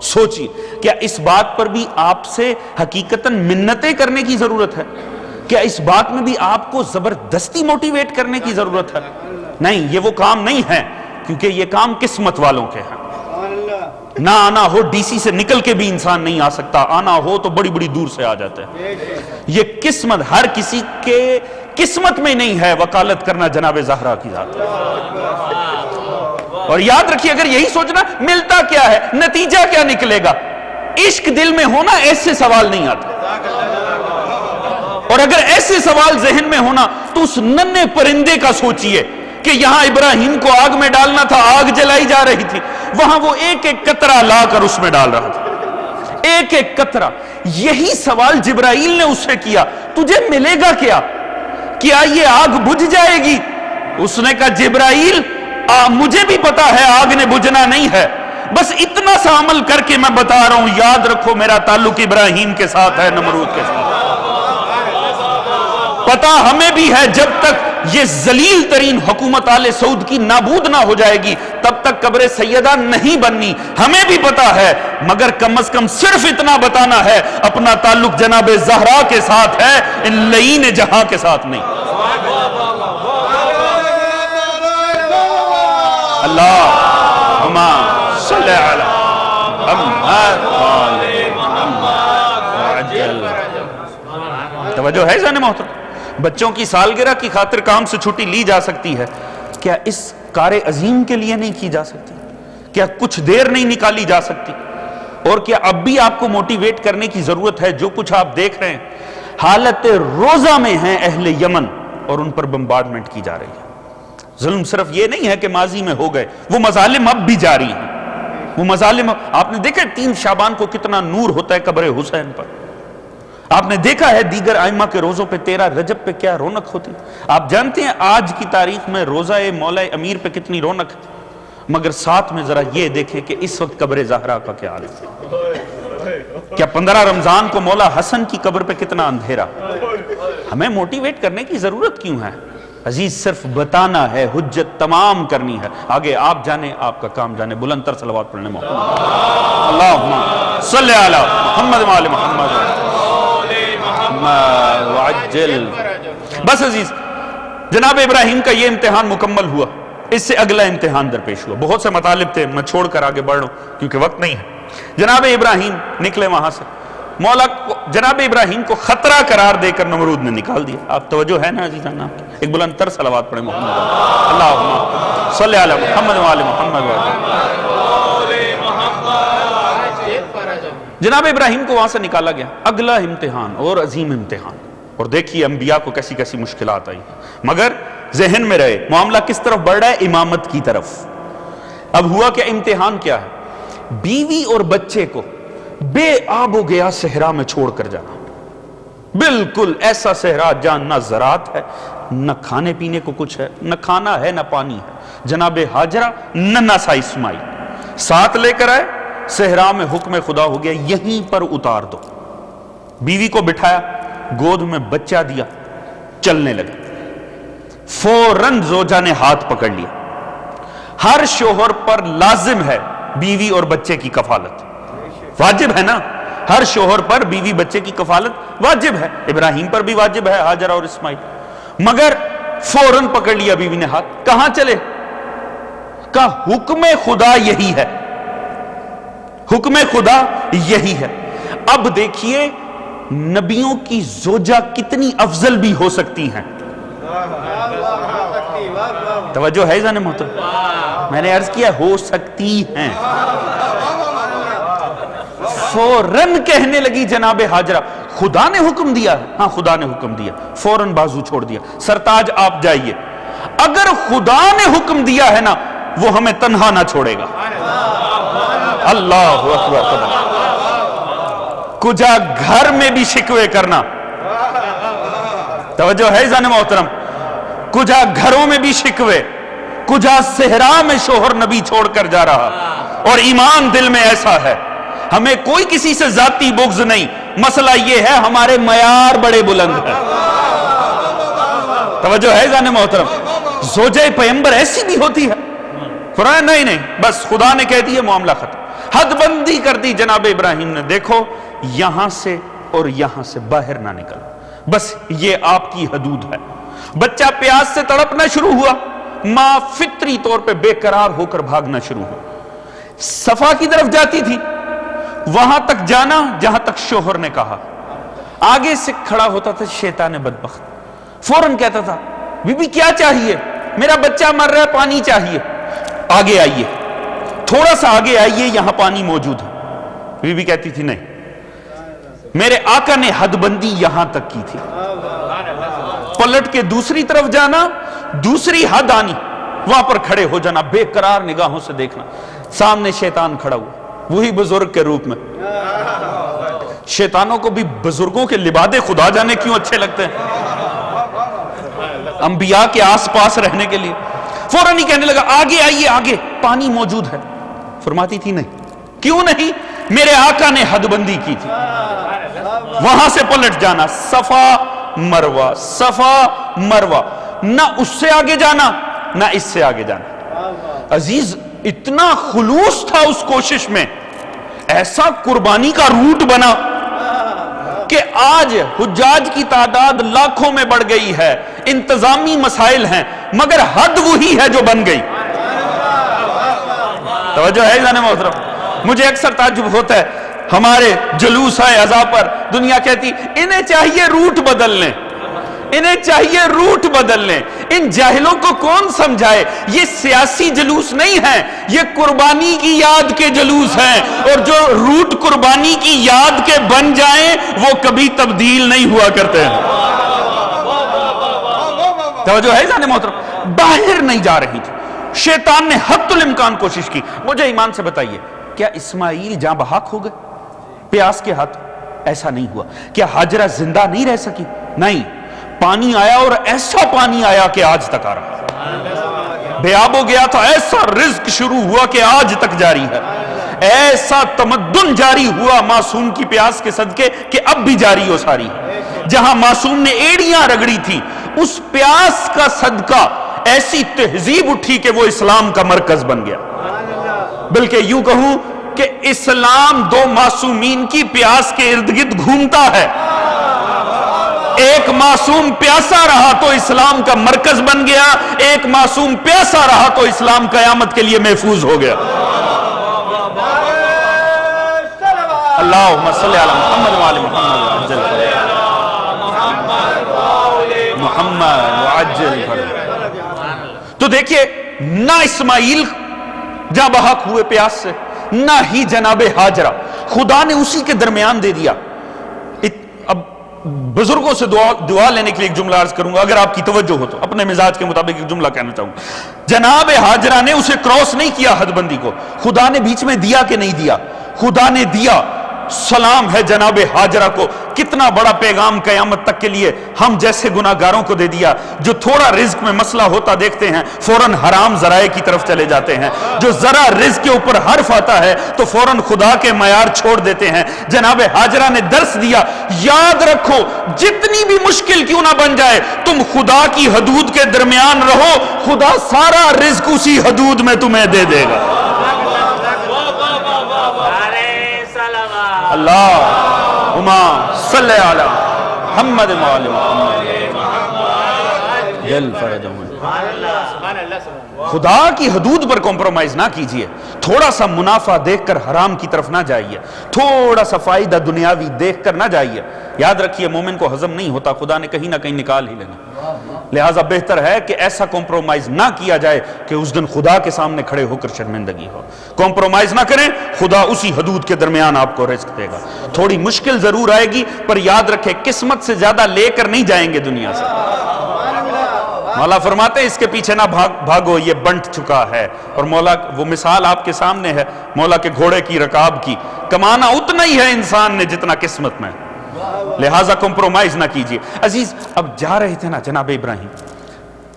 [SPEAKER 4] سوچئے کیا اس بات پر بھی آپ سے حقیقتاً منتیں کرنے کی ضرورت ہے؟ کیا اس بات میں بھی آپ کو زبردستی موٹیویٹ کرنے کی ضرورت ہے؟ نہیں, یہ وہ کام نہیں ہے, کیونکہ یہ کام قسمت والوں کے ہیں. نہ آنا ہو ڈی سی سے نکل کے بھی انسان نہیں آ سکتا, آنا ہو تو بڑی بڑی دور سے آ جاتا ہے. یہ قسمت ہر کسی کے قسمت میں نہیں ہے وکالت کرنا جناب زہرا کی ذات. اور یاد رکھیے اگر یہی سوچنا ملتا کیا ہے, نتیجہ کیا نکلے گا, عشق دل میں ہونا ایسے سوال نہیں آتا. اور اگر ایسے سوال ذہن میں ہونا تو اس ننھے پرندے کا سوچئے کہ یہاں ابراہیم کو آگ میں ڈالنا تھا, آگ جلائی جا رہی تھی, وہاں وہ ایک ایک قطرہ لا کر اس میں ڈال رہا تھا, ایک ایک قطرہ. یہی سوال جبرائیل نے اس سے کیا, تجھے ملے گا کیا, کیا یہ آگ بجھ جائے گی؟ اس نے کہا جبرائیل مجھے بھی پتا ہے آگ نے بجھنا نہیں ہے, بس اتنا سا عمل کر کے میں بتا رہا ہوں, یاد رکھو میرا تعلق ابراہیم کے ساتھ ہے, نمرود کے ساتھ. پتا ہمیں بھی ہے جب تک یہ ذلیل ترین حکومت آل سعود کی نابود نہ ہو جائے گی تب تک قبر سیدہ نہیں بننی, ہمیں بھی پتا ہے, مگر کم از کم صرف اتنا بتانا ہے اپنا تعلق جناب زہرا کے ساتھ ہے, ان لعین جہاں کے ساتھ نہیں. اللہم صلی علی محمد وعجل. توجہ ہے ذہن محترم. بچوں کی سالگرہ کی خاطر کام سے چھٹی لی جا سکتی ہے, کیا اس کار عظیم کے لیے نہیں کی جا سکتی؟ کیا کچھ دیر نہیں نکالی جا سکتی؟ اور کیا اب بھی آپ کو موٹیویٹ کرنے کی ضرورت ہے؟ جو کچھ آپ دیکھ رہے ہیں حالت روزہ میں ہیں اہل یمن اور ان پر بمبارڈمنٹ کی جا رہی ہے. ظلم صرف یہ نہیں ہے کہ ماضی میں ہو گئے, وہ مظالم اب بھی جاری ہیں. وہ مظالم آپ نے دیکھا 3 شعبان کو کتنا نور ہوتا ہے قبر حسین پر. آپ نے دیکھا ہے دیگر ائمہ کے روزوں پہ 13 رجب پہ کیا رونق ہوتی. آپ جانتے ہیں آج کی تاریخ میں روزہ مولا امیر پہ کتنی رونق ہے, مگر ساتھ میں ذرا یہ دیکھیں کہ اس وقت قبر زہرا کا کیا حال ہے. کیا 15 رمضان کو مولا حسن کی قبر پہ کتنا اندھیرا. ہمیں موٹیویٹ کرنے کی ضرورت کیوں ہے عزیز؟ صرف بتانا ہے, حجت تمام کرنی ہے. آگے آپ جانے, آپ کا کام جانے. بلند تر صلوات پڑھنے محمد اللہم صلی علی محمد وعلی محمد وعجل. بس عزیز جناب ابراہیم کا یہ امتحان مکمل ہوا, اس سے اگلا امتحان درپیش ہوا. بہت سے مطالب تھے, میں چھوڑ کر آگے بڑھ رہا ہوں کیونکہ وقت نہیں ہے. جناب ابراہیم نکلے وہاں سے، مولا کو جناب ابراہیم کو خطرہ قرار دے کر نمرود نے نکال دیا. آپ توجہ ہے نا عزیزان؟ ایک بلند تر صلوات پڑھیں محمد اللہم صلی علی محمد وآل محمد. جناب ابراہیم کو وہاں سے نکالا گیا. اگلا امتحان اور عظیم امتحان، اور دیکھیے انبیاء کو کیسی کیسی مشکلات آئی، مگر ذہن میں رہے معاملہ کس طرف بڑھ رہا ہے؟ امامت کی طرف. اب ہوا کہ امتحان کیا ہے؟ بیوی اور بچے کو بے آب و گیا صحرا میں چھوڑ کر جانا. بالکل ایسا صحرا جہاں نہ زراعت ہے، نہ کھانے پینے کو کچھ ہے، نہ کھانا ہے نہ پانی ہے. جناب ہاجرہ نہ نسا اسماعیل ساتھ لے کر آئے. صحرا میں حکم خدا ہو گیا یہیں پر اتار دو. بیوی کو بٹھایا، گود میں بچہ دیا، چلنے لگا. فوراً زوجہ نے ہاتھ پکڑ لیا. ہر شوہر پر لازم ہے بیوی اور بچے کی کفالت، واجب ہے نا. ہر شوہر پر بیوی بچے کی کفالت واجب ہے. ابراہیم پر بھی واجب ہے، ہاجرہ اور اسماعیل. مگر فوراً پکڑ لیا بیوی نے ہاتھ. کہاں چلے؟ کہا حکم خدا یہی ہے، حکم خدا یہی ہے. اب دیکھیے نبیوں کی زوجہ کتنی افضل بھی ہو سکتی ہیں. توجہ ہے جانے محترم؟ میں نے عرض کیا ہو سکتی ہیں. فوراً کہنے لگی جناب ہاجرہ خدا نے حکم دیا ہے. ہاں خدا نے حکم دیا. فوراً بازو چھوڑ دیا. سرتاج آپ جائیے، اگر خدا نے حکم دیا ہے نا وہ ہمیں تنہا نہ چھوڑے گا. اللہ اکبر. کجا گھر میں بھی شکوے کرنا. توجہ ہے جانے محترم؟ کجا گھروں میں بھی شکوے، کجا صحرا میں شوہر نبی چھوڑ کر جا رہا. اور ایمان دل میں ایسا ہے، ہمیں کوئی کسی سے ذاتی بغض نہیں. مسئلہ یہ ہے ہمارے معیار بڑے بلند ہیں. توجہ ہے جانے محترم؟ زوجہ پیغمبر ایسی بھی ہوتی ہے؟ قرآن نہیں بس خدا نے کہہ دیا معاملہ ختم. حد بندی کر دی جناب ابراہیم نے. دیکھو یہاں سے اور یہاں سے باہر نہ نکل، بس یہ آپ کی حدود ہے. بچہ پیاس سے تڑپنا شروع ہوا، ماں فطری طور پہ بے قرار ہو کر بھاگنا شروع ہوا. صفا کی طرف جاتی تھی، وہاں تک جانا جہاں تک شوہر نے کہا. آگے سے کھڑا ہوتا تھا شیطان بدبخت، فوراً کہتا تھا بی بی کیا چاہیے؟ میرا بچہ مر رہا ہے، پانی چاہیے. آگے آئیے، تھوڑا سا آگے آئیے، یہاں پانی موجود ہے. بی بی کہتی تھی نہیں. میرے آقا نے حد بندی یہاں تک کی تھی. پلٹ کے دوسری طرف جانا، دوسری حد آنی، وہاں پر کھڑے ہو جانا، بے قرار نگاہوں سے دیکھنا. سامنے شیطان کھڑا ہوا، وہی بزرگ کے روپ میں. شیطانوں کو بھی بزرگوں کے لبادے خدا جانے کیوں اچھے لگتے ہیں، انبیاء کے آس پاس رہنے کے لیے. فوراً ہی کہنے لگا آگے آئیے، آگے پانی موجود ہے. فرماتی تھی نہیں. کیوں نہیں؟ میرے آقا نے حد بندی کی تھی. وہاں سے پلٹ جانا، صفا مروہ، صفا مروہ، نہ اس سے آگے جانا نہ اس سے آگے جانا. عزیز اتنا خلوص تھا اس کوشش میں، ایسا قربانی کا روٹ بنا کہ آج حجاج کی تعداد لاکھوں میں بڑھ گئی ہے، انتظامی مسائل ہیں، مگر حد وہی ہے جو بن گئی. توجہ ہے جانے محترم؟ مجھے اکثر تعجب ہوتا ہے، ہمارے جلوس ہے عزا پر، دنیا کہتی انہیں چاہیے روٹ بدل لیں، انہیں چاہیے روٹ بدل لیں. ان جاہلوں کو کون سمجھائے یہ سیاسی جلوس نہیں ہے، یہ قربانی کی یاد کے جلوس ہیں. اور جو روٹ قربانی کی یاد کے بن جائیں وہ کبھی تبدیل نہیں ہوا کرتے ہیں. توجہ ہے جانے محترم؟ باہر نہیں جا رہی تھی. شیطان نے حد الامکان کوشش کی. مجھے ایمان سے بتائیے کیا اسماعیل جاں بحق ہو گئے پیاس کے ہاتھ؟ ایسا نہیں ہوا. کیا ہاجرہ زندہ نہیں رہ سکی؟ نہیں. پانی آیا اور ایسا پانی آیا کہ آج تک آ رہا. بے آب ہو گیا تھا، ایسا رزق شروع ہوا کہ آج تک جاری ہے. ایسا تمدن جاری ہوا معصوم کی پیاس کے صدقے کہ اب بھی جاری و ساری ہے. جہاں معصوم نے ایڑیاں رگڑی تھی اس پیاس کا صدقہ ایسی تہذیب اٹھی کہ وہ اسلام کا مرکز بن گیا. بلکہ یوں کہوں کہ اسلام دو معصومین کی پیاس کے ارد گرد گھومتا ہے. ایک معصوم پیاسا رہا تو اسلام کا مرکز بن گیا، ایک معصوم پیاسا رہا تو اسلام قیامت کے لیے محفوظ ہو گیا. اللہم صلی علی محمد وآل محمد وعجل محمد وعجل فرج۔ تو دیکھیے نہ اسماعیل جاں بحق ہوئے پیاس سے، نہ ہی جناب ہاجرہ، خدا نے اسی کے درمیان دے دیا۔ اب بزرگوں سے دعا لینے کے لیے ایک جملہ عرض کروں گا، اگر آپ کی توجہ ہو تو اپنے مزاج کے مطابق ایک جملہ کہنا چاہوں گا۔ جناب ہاجرہ نے اسے کراس نہیں کیا حد بندی کو، خدا نے بیچ میں دیا کہ نہیں دیا؟ خدا نے دیا۔ سلام ہے جناب ہاجرہ کو، کتنا بڑا پیغام قیامت تک کے لیے ہم جیسے گناہگاروں کو دے دیا، جو تھوڑا رزق میں مسئلہ ہوتا دیکھتے ہیں فوراً حرام ذرائع کی طرف چلے جاتے ہیں، جو ذرا رزق کے اوپر حرف آتا ہے تو فوراً خدا کے معیار چھوڑ دیتے ہیں۔ جناب ہاجرہ نے درس دیا، یاد رکھو جتنی بھی مشکل کیوں نہ بن جائے تم خدا کی حدود کے درمیان رہو، خدا سارا رزق اسی حدود میں تمہیں دے دے گا۔ اللہم صلی علی محمد وآل محمد جل فرجہم۔ خدا کی حدود پر کمپرومائز نہ کیجئے، تھوڑا سا منافع دیکھ کر حرام کی طرف نہ جائیے، تھوڑا سا فائدہ دنیاوی دیکھ کر نہ جائیے۔ یاد رکھیے مومن کو ہضم نہیں ہوتا، خدا نے کہیں نہ کہیں نکال ہی لینا، لہٰذا بہتر ہے کہ ایسا کمپرومائز نہ کیا جائے کہ اس دن خدا کے سامنے کھڑے ہو کر شرمندگی ہو۔ کمپرومائز نہ کریں، خدا اسی حدود کے درمیان آپ کو رزق دے گا۔ تھوڑی مشکل ضرور آئے گی پر یاد رکھیں قسمت سے زیادہ لے کر نہیں جائیں گے دنیا سے۔ مولا فرماتے ہیں اس کے پیچھے نہ بھاگو، یہ بنٹ چکا ہے۔ اور مولا وہ مثال آپ کے سامنے ہے مولا کے گھوڑے کی رکاب کی، کمانا اتنا ہی ہے انسان نے جتنا قسمت میں، لہٰذا کمپرومائز نہ کیجیے۔ عزیز اب جا رہے تھے نا جناب ابراہیم،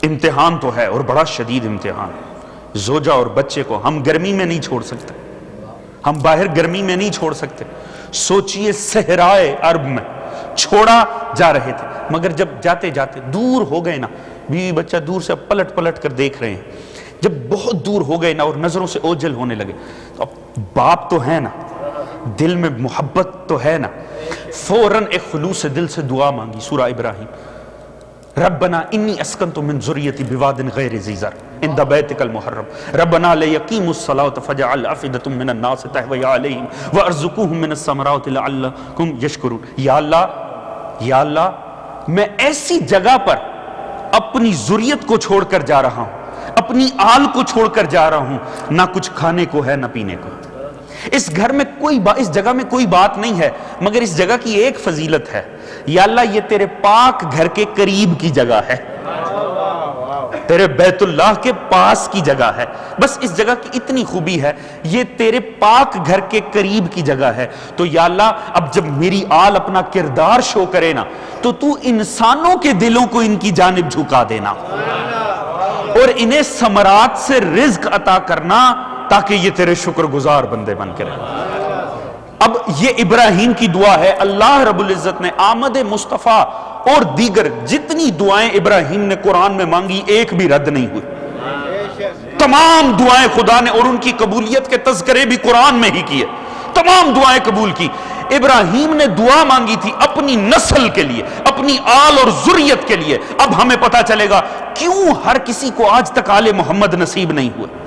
[SPEAKER 4] امتحان تو ہے اور بڑا شدید امتحان، زوجہ اور بچے کو ہم گرمی میں نہیں چھوڑ سکتے، ہم باہر گرمی میں نہیں چھوڑ سکتے۔ سوچئے صحرائے عرب میں چھوڑا جا رہے تھے، مگر جب جاتے جاتے دور ہو گئے نا، بیوی بچہ دور سے پلٹ پلٹ کر دیکھ رہے ہیں، جب بہت دور ہو گئے نا اور نظروں سے اوجھل ہونے لگے، تو اب باپ تو ہے نا، دل میں محبت تو ہے نا، فوراً ایک خلوص دل سے دعا مانگی۔ سورہ ابراہیم، ربنا انی اسکنت من ذریتی بواد غیر ذی زرع عند بیتک المحرم ربنا لیقیموا الصلاۃ فاجعل افئدۃ من الناس تهوی علیہم وارزقهم من الثمرات لعلکم یشکرون۔ یا اللہ میں ایسی جگہ پر اپنی ذریت کو چھوڑ کر جا رہا ہوں، اپنی آل کو چھوڑ کر جا رہا ہوں، نہ کچھ کھانے کو ہے نہ پینے کو، اس گھر میں اس جگہ میں کوئی بات نہیں ہے، مگر اس جگہ کی ایک فضیلت ہے، یا اللہ یہ تیرے پاک گھر کے قریب کی جگہ ہے، تیرے بیت اللہ کے پاس کی جگہ ہے، بس اس جگہ کی اتنی خوبی ہے، یہ تیرے پاک گھر کے قریب کی جگہ ہے، تو یا اللہ اب جب میری آل اپنا کردار شو کرے نا تو تو انسانوں کے دلوں کو ان کی جانب جھکا دینا اور انہیں ثمرات سے رزق عطا کرنا تاکہ یہ تیرے شکر گزار بندے بن کے رہیں۔ اب یہ ابراہیم کی دعا ہے، اللہ رب العزت نے آمد مصطفیٰ اور دیگر جتنی دعائیں ابراہیم نے قرآن میں مانگی ایک بھی رد نہیں ہوئی، تمام دعائیں خدا نے، اور ان کی قبولیت کے تذکرے بھی قرآن میں ہی کیے، تمام دعائیں قبول کی۔ ابراہیم نے دعا مانگی تھی اپنی نسل کے لیے، اپنی آل اور ذریت کے لیے۔ اب ہمیں پتا چلے گا کیوں ہر کسی کو آج تک آل محمد نصیب نہیں ہوئے۔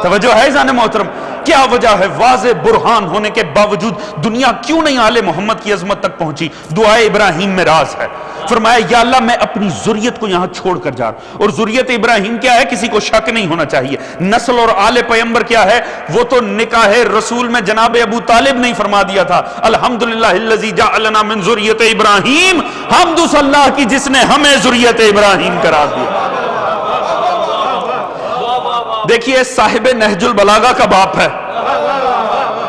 [SPEAKER 4] توجہ ہے عزیزان محترم، کیا وجہ ہے؟ واضح برہان ہونے کے باوجود دنیا کیوں نہیں آل محمد کی عظمت تک پہنچی؟ دعائے ابراہیم میں راز ہے۔ فرمایا یا اللہ میں اپنی ذریت کو یہاں چھوڑ کر جا رہا ہوں، اور ذریت ابراہیم کیا ہے کسی کو شک نہیں ہونا چاہیے، نسل اور آل پیغمبر کیا ہے، وہ تو نکاح رسول میں جناب ابو طالب نہیں فرما دیا تھا، الحمدللہ الذی جعلنا من ذریت ابراہیم، حمد اس اللہ کی جس نے ہمیں ذریت ابراہیم قرار دیا۔ دیکھیے صاحب نہج البلاغہ کا باپ ہے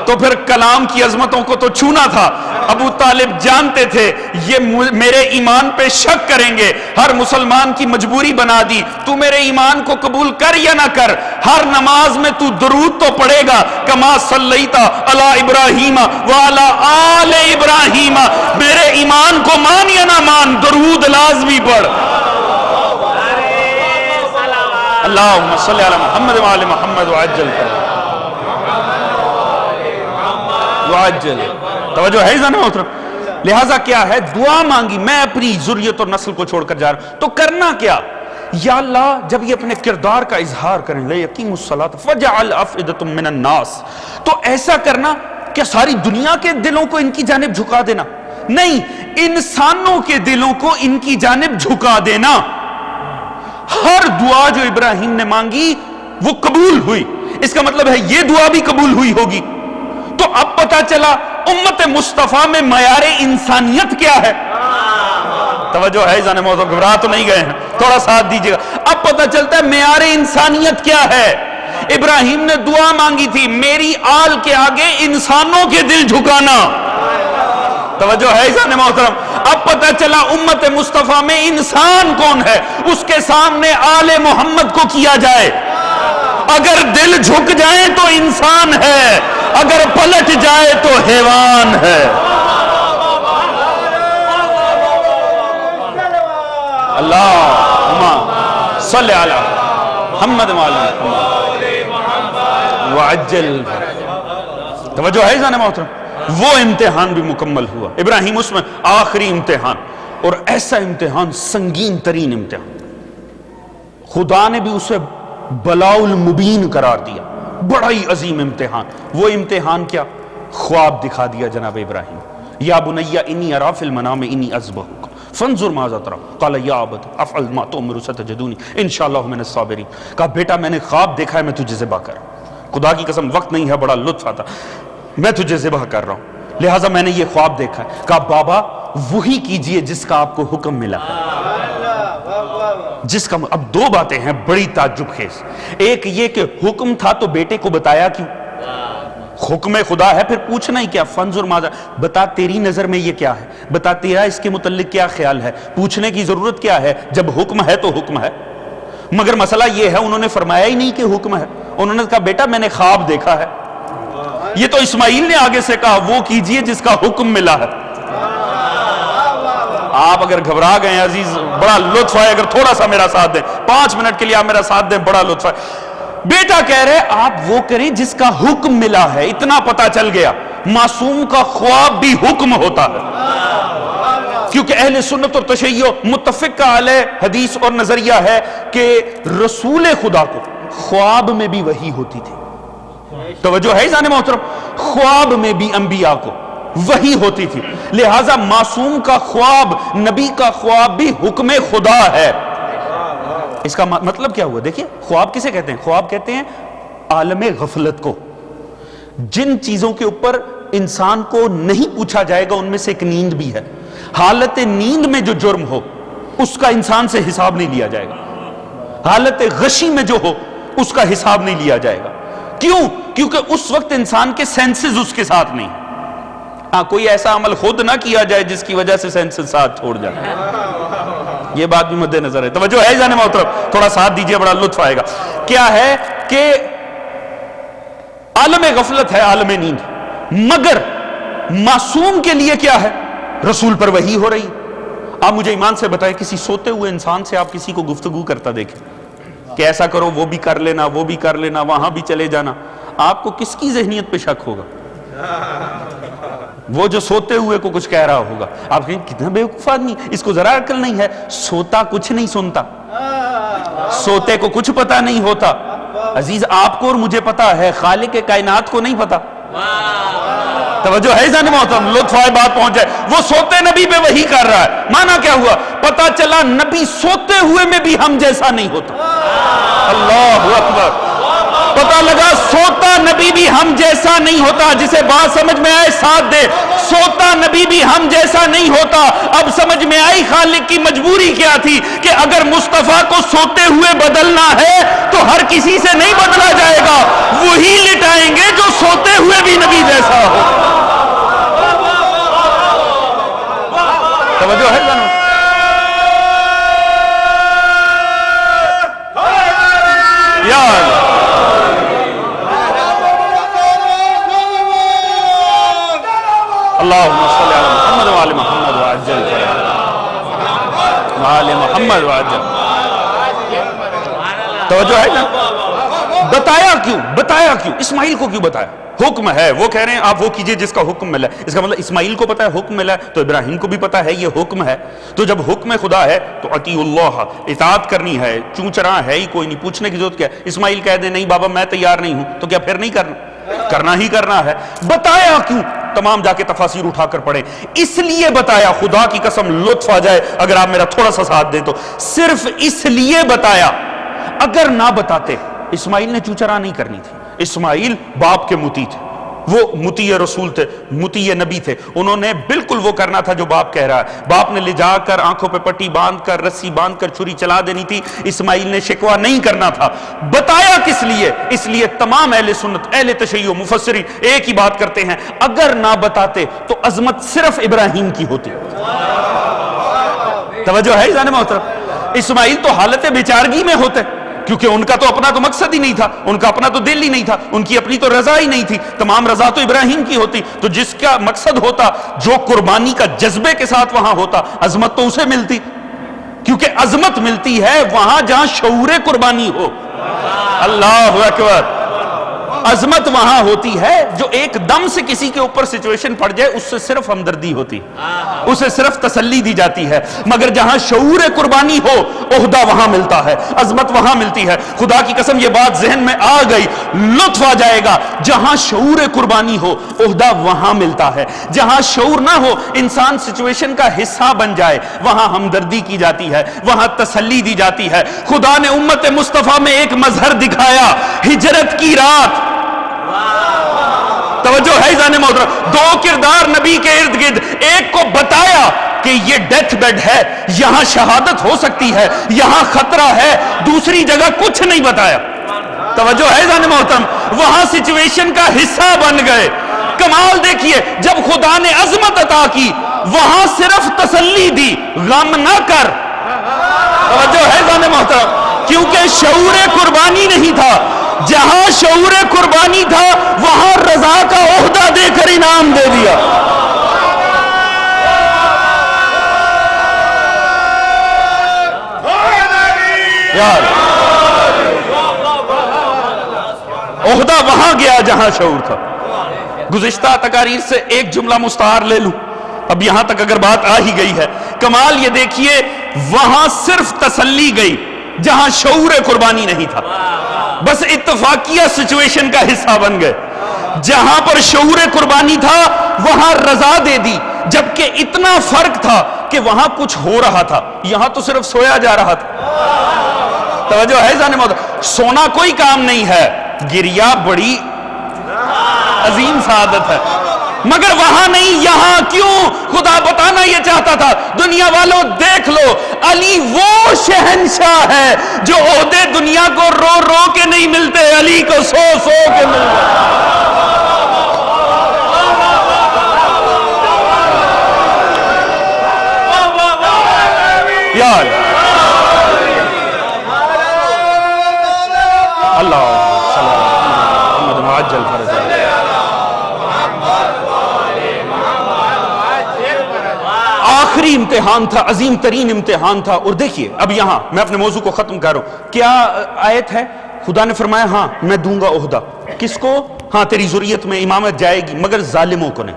[SPEAKER 4] تو پھر کلام کی عظمتوں کو تو چھونا تھا۔ ابو طالب جانتے تھے یہ میرے ایمان پہ شک کریں گے، ہر مسلمان کی مجبوری بنا دی، تو میرے ایمان کو قبول کر یا نہ کر، ہر نماز میں تو درود تو پڑھے گا، کما صلیتا علی ابراہیم وعلی آل ابراہیم، میرے ایمان کو مان یا نہ مان درود لازمی پڑھ۔ اللہم صلی علی محمد وآل محمد وعجل وعجل۔ توجہ ہے زن محترم، لہٰذا کیا ہے دعا مانگی، میں اپنی ذریت اور نسل کو چھوڑ کر جا رہا ہوں، تو کرنا کیا؟ یا اللہ جب یہ اپنے کردار کا اظہار کریں، لَيَقِيمُ الصَّلَاةَ فَجَعَلْ أَفْئِدَةً مِّنَ النَّاسِ، تو ایسا کرنا کیا ساری دنیا کے دلوں کو ان کی جانب جھکا دینا؟ نہیں، انسانوں کے دلوں کو ان کی جانب جھکا دینا۔ ہر دعا جو ابراہیم نے مانگی وہ قبول ہوئی، اس کا مطلب ہے یہ دعا بھی قبول ہوئی ہوگی۔ تو اب پتا چلا امت مصطفیٰ میں معیار انسانیت کیا ہے۔ توجہ ہے جانے محترم، گھبرا تو نہیں گئے ہیں، تھوڑا ساتھ دیجیے گا۔ اب پتا چلتا ہے معیار انسانیت کیا ہے۔ ابراہیم نے دعا مانگی تھی میری آل کے آگے انسانوں کے دل جھکانا۔ توجہ ہے جانے محترم، اب پتا چلا امت مصطفیٰ میں انسان کون ہے، اس کے سامنے آل محمد کو کیا جائے۔ اگر دل جھک جائیں تو انسان ہے، اگر پلٹ جائے تو حیوان ہے۔ اللہم صلی علی محمد وعجل۔ توجہ ہے جانے محترم، وہ امتحان بھی مکمل ہوا۔ ابراہیم اس میں آخری امتحان، اور ایسا امتحان سنگین ترین امتحان، خدا نے بھی اسے بلاء المبین قرار دیا، بڑا ہی عظیم امتحان۔ وہ امتحان کیا؟ خواب دکھا دیا جناب ابراہیم۔ یا بنی انی ارا فی المنام انی اذبحک فانظر ماذا تری قال یا ابت افعل ما تؤمر ستجدونی انشاءاللہ من الصابرین۔ کہا بیٹا میں نے خواب دیکھا ہے، میں تجھے ذبح کر رہا ہوں۔ خدا کی قسم وقت نہیں ہے، بڑا لطف آتا، میں تجھے ذبح کر رہا ہوں، لہٰذا میں نے یہ خواب دیکھا ہے۔ کہا بابا وہی کیجئے جس کا آپ کو حکم ملا ہے، جس کا۔ اب دو باتیں ہیں بڑی تعجب خیز، ایک یہ کہ حکم تھا تو بیٹے کو بتایا کیوں؟ حکم خدا ہے، پھر پوچھنا ہی کیا؟ فانظر ماذا، بتا تیری نظر میں یہ کیا ہے، بتا تیرا اس کے متعلق کیا خیال ہے، پوچھنے کی ضرورت کیا ہے؟ جب حکم ہے تو حکم ہے۔ مگر مسئلہ یہ ہے انہوں نے فرمایا ہی نہیں کہ حکم ہے، انہوں نے کہا بیٹا میں نے خواب دیکھا ہے۔ یہ تو اسماعیل نے آگے سے کہا وہ کیجئے جس کا حکم ملا ہے۔ آپ اگر گھبرا گئے ہیں عزیز، بڑا لطف ہے، اگر تھوڑا سا میرا ساتھ دیں، 5 منٹ کے لیے آپ میرا ساتھ دیں، بڑا لطف ہے۔ بیٹا کہہ رہے آپ وہ کریں جس کا حکم ملا ہے، اتنا پتا چل گیا معصوم کا خواب بھی حکم ہوتا ہے، کیونکہ اہل سنت اور تشیع متفق علیہ حدیث اور نظریہ ہے کہ رسول خدا کو خواب میں بھی وحی ہوتی تھی۔ توجہ ہے جانے محترم، خواب میں بھی انبیاء کو وحی ہوتی تھی، لہٰذا معصوم کا خواب، نبی کا خواب بھی حکم خدا ہے۔ اس کا مطلب کیا ہوا؟ دیکھیے خواب کسے کہتے ہیں؟ خواب کہتے ہیں عالم غفلت کو، جن چیزوں کے اوپر انسان کو نہیں پوچھا جائے گا ان میں سے ایک نیند بھی ہے۔ حالت نیند میں جو جرم ہو اس کا انسان سے حساب نہیں لیا جائے گا، حالت غشی میں جو ہو اس کا حساب نہیں لیا جائے گا۔ کیوں؟ کیونکہ اس وقت انسان کے سینسز اس کے ساتھ نہیں۔ ہاں کوئی ایسا عمل خود نہ کیا جائے جس کی وجہ سے سینسز ساتھ چھوڑ جائے، یہ بات بھی مد نظر ہے۔ توجہ ہے جانے محترم، تھوڑا ساتھ دیجئے، بڑا لطف آئے گا۔ کیا ہے کہ عالم غفلت ہے، عالم نیند، مگر معصوم کے لیے کیا ہے؟ رسول پر وحی ہو رہی۔ آپ مجھے ایمان سے بتائیں کسی سوتے ہوئے انسان سے آپ کسی کو گفتگو کرتا دیکھیں کہ ایسا کرو، وہ بھی کر لینا، وہ بھی کر لینا، وہاں بھی چلے جانا، آپ کو کس کی ذہنیت پہ شک ہوگا؟ وہ جو سوتے ہوئے کو کچھ کہہ رہا ہوگا، آپ کہیں کتنا بے وقوف آدمی، اس کو ذرا عقل نہیں ہے، سوتا کچھ نہیں سنتا، سوتے کو کچھ پتا نہیں ہوتا۔ عزیز آپ کو اور مجھے پتا ہے، خالق کائنات کو نہیں پتا۔ توجہ ہے جانے محترم، لطف آئے بات پہنچ جائے۔ وہ سوتے نبی پہ وحی کر رہا ہے، مانا کیا ہوا؟ پتا چلا نبی سوتے ہوئے میں بھی ہم جیسا نہیں ہوتا۔ اللہ اکبر، پتا لگا سوتا نبی بھی ہم جیسا نہیں ہوتا۔ جسے بات سمجھ میں آئے ساتھ دے، سوتا نبی بھی ہم جیسا نہیں ہوتا۔ اب سمجھ میں آئی خالق کی مجبوری کیا تھی کہ اگر مصطفیٰ کو سوتے ہوئے بدلنا ہے تو ہر کسی سے نہیں بدلا جائے گا، وہی لٹائیں گے جو سوتے ہوئے بھی نبی جیسا ہو۔ توجہ ہے جانو، یا اللہم صلی علی محمد وعلی محمد وعجل وعلی محمد وعجل۔ توجہ ہے نا؟ بتایا کیوں؟ بتایا کیوں؟ اسماعیل کو کیوں بتایا؟ حکم ہے، وہ کہہ رہے ہیں آپ وہ کیجئے جس کا حکم ملا ہے۔ اس کا مطلب اسماعیل کو پتا ہے حکم ملا ہے تو ابراہیم کو بھی پتا ہے یہ حکم ہے۔ تو جب حکم خدا ہے تو اطیعوا اللہ، اطاعت کرنی ہے، چوں چراں ہے ہی کوئی نہیں، پوچھنے کی ضرورت کیا ہے؟ اسماعیل کہہ دے نہیں بابا میں تیار نہیں ہوں، تو کیا پھر نہیں کرنا؟ کرنا ہی کرنا ہے. بتایا کیوں؟ تمام جا کے تفاسیر اٹھا کر پڑھیں. اس لیے بتایا، خدا کی قسم لطف آ جائے اگر آپ میرا تھوڑا سا ساتھ دیں تو، صرف اس لیے بتایا. اگر نہ بتاتے، اسماعیل نے چوچرا نہیں کرنی تھی. اسماعیل باپ کے متی تھے، وہ متی رسول تھے، متی نبی تھے. انہوں نے بالکل وہ کرنا تھا جو باپ کہہ رہا ہے. باپ نے لے جا کر آنکھوں پہ پٹی باندھ کر، رسی باندھ کر چھری چلا دینی تھی. اسماعیل نے شکوہ نہیں کرنا تھا. بتایا کس لیے؟ اس لیے تمام اہل سنت، اہل تشیع، مفسرین ایک ہی بات کرتے ہیں، اگر نہ بتاتے تو عظمت صرف ابراہیم کی ہوتی. توجہ ہے جانے محترم؟ اسماعیل تو حالت بیچارگی میں ہوتے، کیونکہ ان کا تو اپنا تو مقصد ہی نہیں تھا، ان کا اپنا تو دل ہی نہیں تھا، ان کی اپنی تو رضا ہی نہیں تھی. تمام رضا تو ابراہیم کی ہوتی. تو جس کا مقصد ہوتا، جو قربانی کا جذبے کے ساتھ وہاں ہوتا، عظمت تو اسے ملتی. کیونکہ عظمت ملتی ہے وہاں جہاں شعور قربانی ہو. اللہ اکبر. عظمت وہاں ہوتی ہے جو ایک دم سے کسی کے اوپر سچویشن پڑ جائے اس سے صرف ہمدردی ہوتی، اسے صرف تسلی دی جاتی ہے. مگر جہاں شعور قربانی ہو، عہدہ وہاں ملتا ہے، عظمت وہاں ملتی ہے. خدا کی قسم یہ بات ذہن میں آ گئی، لطف آ جائے گا. جہاں شعور قربانی ہو، عہدہ وہاں ملتا ہے. جہاں شعور نہ ہو، انسان سچویشن کا حصہ بن جائے، وہاں ہمدردی کی جاتی ہے، وہاں تسلی دی جاتی ہے. خدا نے امت مصطفیٰ میں ایک مظہر دکھایا، ہجرت کی رات. توجہ ہے جانے محترم؟ دو کردار نبی کے ارد گرد. ایک کو بتایا کہ یہ ڈیتھ بیڈ ہے، یہاں شہادت ہو سکتی ہے، یہاں خطرہ ہے. دوسری جگہ کچھ نہیں بتایا. توجہ ہے جانے محترم؟ وہاں سچویشن کا حصہ بن گئے. کمال دیکھیے، جب خدا نے عظمت عطا کی وہاں صرف تسلی دی، غم نہ کر. توجہ ہے جانے محترم؟ کیونکہ شعور قربانی نہیں تھا. جہاں شعور قربانی تھا وہاں رضا کا عہدہ دے کر انعام دے دیا. یار عہدہ وہاں گیا جہاں شعور تھا. گزشتہ تقاریر سے ایک جملہ مستعار لے لوں، اب یہاں تک اگر بات آ ہی گئی ہے. کمال یہ دیکھیے، وہاں صرف تسلی گئی جہاں شعور قربانی نہیں تھا. بس اتفاقیہ سچویشن کا حصہ بن گئے. جہاں پر شعور قربانی تھا وہاں رضا دے دی. جبکہ اتنا فرق تھا کہ وہاں کچھ ہو رہا تھا، یہاں تو صرف سویا جا رہا تھا. توجہ ہے جانے محترم؟ سونا کوئی کام نہیں ہے، گریا بڑی عظیم سعادت ہے. مگر وہاں نہیں، یہاں. کیوں؟ خدا بتانا یہ چاہتا تھا، دنیا والوں دیکھ لو، علی وہ شہنشاہ ہے جو عہدے دنیا کو رو رو کے نہیں ملتے، علی کو سو سو کے ملتے. یار اللہ صلی اللہ علیہ وسلم. آخری امتحان تھا، عظیم ترین امتحان تھا. اور دیکھیے اب یہاں میں اپنے موضوع کو ختم کر رہا ہوں. کیا آیت ہے؟ خدا نے فرمایا ہاں میں دوں گا عہدہ. کس کو؟ ہاں تیری ذریت میں امامت جائے گی، مگر ظالموں کو نہیں.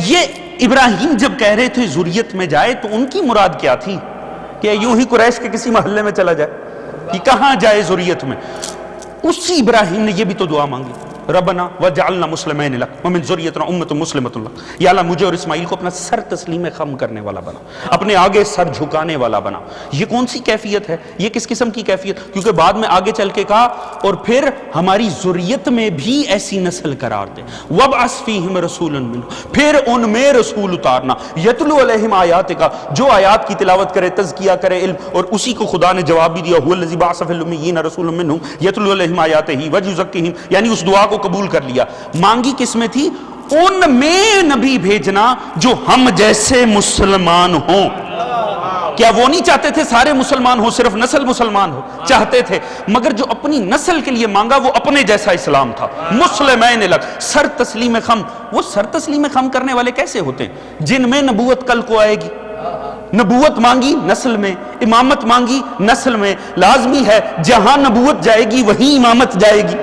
[SPEAKER 4] یہ ابراہیم جب کہہ رہے تھے ذریت میں جائے تو ان کی مراد کیا تھی؟ کہ یوں ہی قریش کے کسی محلے میں چلا جائے؟ کہ کہاں جائے ذریت میں؟ اسی ابراہیم نے یہ بھی تو دعا مانگی، ربنا وجعلنا مسلمین لک ومن ذریتنا امۃ مسلمۃ لک. یا اللہ مجھے اور اسماعیل کو اپنا سر تسلیم خم کرنے والا بنا، اپنے آگے سر جھکانے والا بنا. یہ کون سی کیفیت ہے؟ یہ کس قسم کی کیفیت؟ کیونکہ بعد میں آگے چل کے کہا اور پھر ہماری ذریت میں بھی ایسی نسل قرار دے. وابعث فیہم رسولا منہم، پھر ان میں رسول اتارنا، یتلو علیہم آیاتک، جو آیات کی تلاوت کرے، تزکیہ کرے، علم. اور اسی کو خدا نے جواب بھی دیا، هو الذی بعث فی الامیین رسولا منہم یتلو علیہم آیاتہ ویزکیہم. یعنی اس دعا کو قبول کر لیا. مانگی کس میں تھی؟ ان میں نبی بھیجنا جو ہم جیسے مسلمان ہوں. کیا وہ نہیں چاہتے تھے سارے مسلمان ہوں، صرف نسل مسلمان ہو؟ چاہتے تھے، مگر جو اپنی نسل کے لیے مانگا وہ اپنے جیسا اسلام تھا. مسلمین لک، سر تسلیم خم. وہ سر تسلیم خم کرنے والے کیسے ہوتے ہیں؟ جن میں نبوت کل کو آئے گی. نبوت مانگی نسل میں، امامت مانگی نسل میں. لازمی ہے جہاں نبوت جائے گی وہیں امامت جائے گی.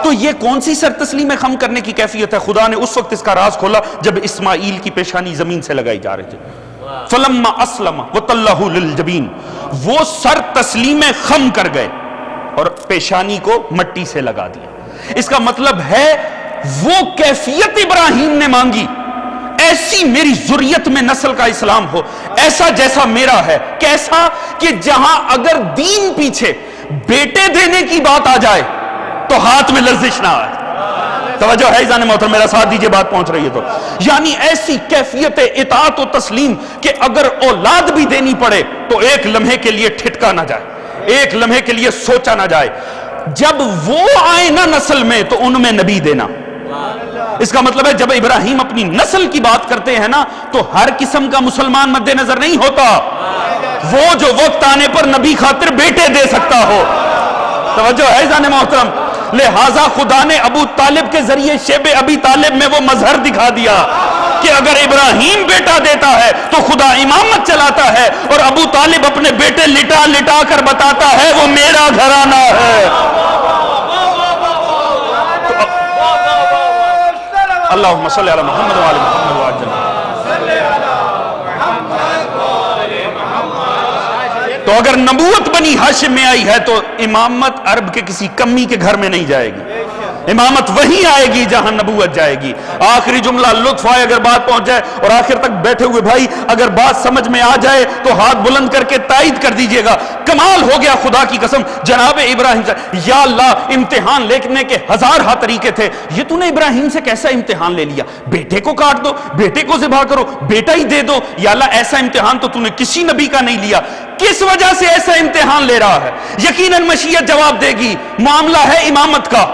[SPEAKER 4] تو یہ کون سی سر تسلیم خم کرنے کی کیفیت ہے؟ خدا نے اس وقت اس کا راز کھولا جب اسماعیل کی پیشانی زمین سے لگائی جا رہے تھے. فلما اسلم وتلہ للجبین، وہ سر تسلیم خم کر گئے اور پیشانی کو مٹی سے لگا دیا. اس کا مطلب ہے وہ کیفیت ابراہیم نے مانگی، ایسی میری ذریت میں نسل کا اسلام ہو، ایسا جیسا میرا ہے۔ کیسا کہ جہاں اگر دین پیچھے بیٹے دینے کی بات آ جائے تو ہاتھ میں لرزش نہ آئے۔ توجہ ہے عزیزان محترم، میرا ساتھ دیجئے، بات پہنچ رہی ہے تو یعنی ایسی کیفیت اطاعت و تسلیم کہ اگر اولاد بھی دینی پڑے تو ایک لمحے کے لیے ٹھٹکا نہ جائے، ایک لمحے کے لیے سوچا نہ جائے۔ جب وہ آئے نا نسل میں تو ان میں نبی دینا۔ اس کا مطلب ہے جب ابراہیم اپنی نسل کی بات کرتے ہیں نا تو ہر قسم کا مسلمان مد نظر نہیں ہوتا، وہ جو وقت آنے پر نبی خاطر بیٹے دے سکتا ہو۔ توجہ ہے عزیزان محترم، لہٰذا خدا نے ابو طالب کے ذریعے شیب ابی طالب میں وہ مظہر دکھا دیا کہ اگر ابراہیم بیٹا دیتا ہے تو خدا امامت چلاتا ہے، اور ابو طالب اپنے بیٹے لٹا لٹا کر بتاتا ہے وہ میرا گھرانہ ہے۔ اللہم صلی علی محمد وعلی محمد وعلی جنہ۔ تو اگر نبوت بنی ہاشم میں آئی ہے تو امامت عرب کے کسی کمی کے گھر میں نہیں جائے گی، امامت وہیں آئے گی جہاں نبوت جائے گی۔ آخری جملہ لطف آئے اگر بات پہنچ جائے، اور آخر تک بیٹھے ہوئے بھائی اگر بات سمجھ میں آ جائے تو ہاتھ بلند کر کے تائید کر دیجئے گا۔ کمال ہو گیا خدا کی قسم، جناب ابراہیم سے یا اللہ امتحان لینے کے ہزار ہا طریقے تھے، یہ تو نے ابراہیم سے کیسا امتحان لے لیا؟ بیٹے کو کاٹ دو، بیٹے کو ذبح کرو، بیٹا ہی دے دو۔ یا اللہ ایسا امتحان تو نے کسی نبی کا نہیں لیا، کس وجہ سے ایسا امتحان لے رہا ہے؟ یقیناً مشیت جواب دے گی، معاملہ ہے امامت کا،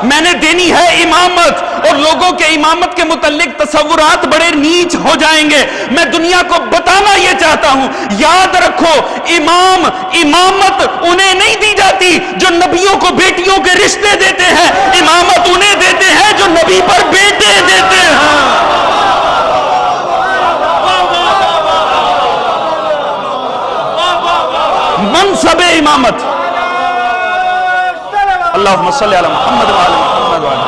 [SPEAKER 4] میں نے دینی ہے امامت، اور لوگوں کے امامت کے متعلق تصورات بڑے نیچ ہو جائیں گے۔ میں دنیا کو بتانا یہ چاہتا ہوں، یاد رکھو امامت انہیں نہیں دی جاتی جو نبیوں کو بیٹیوں کے رشتے دیتے ہیں، امامت انہیں دیتے ہیں جو نبی پر بیٹے دیتے ہیں۔ منصب امامت، اللہم صلی علی محمد وعلی محمد وعلی۔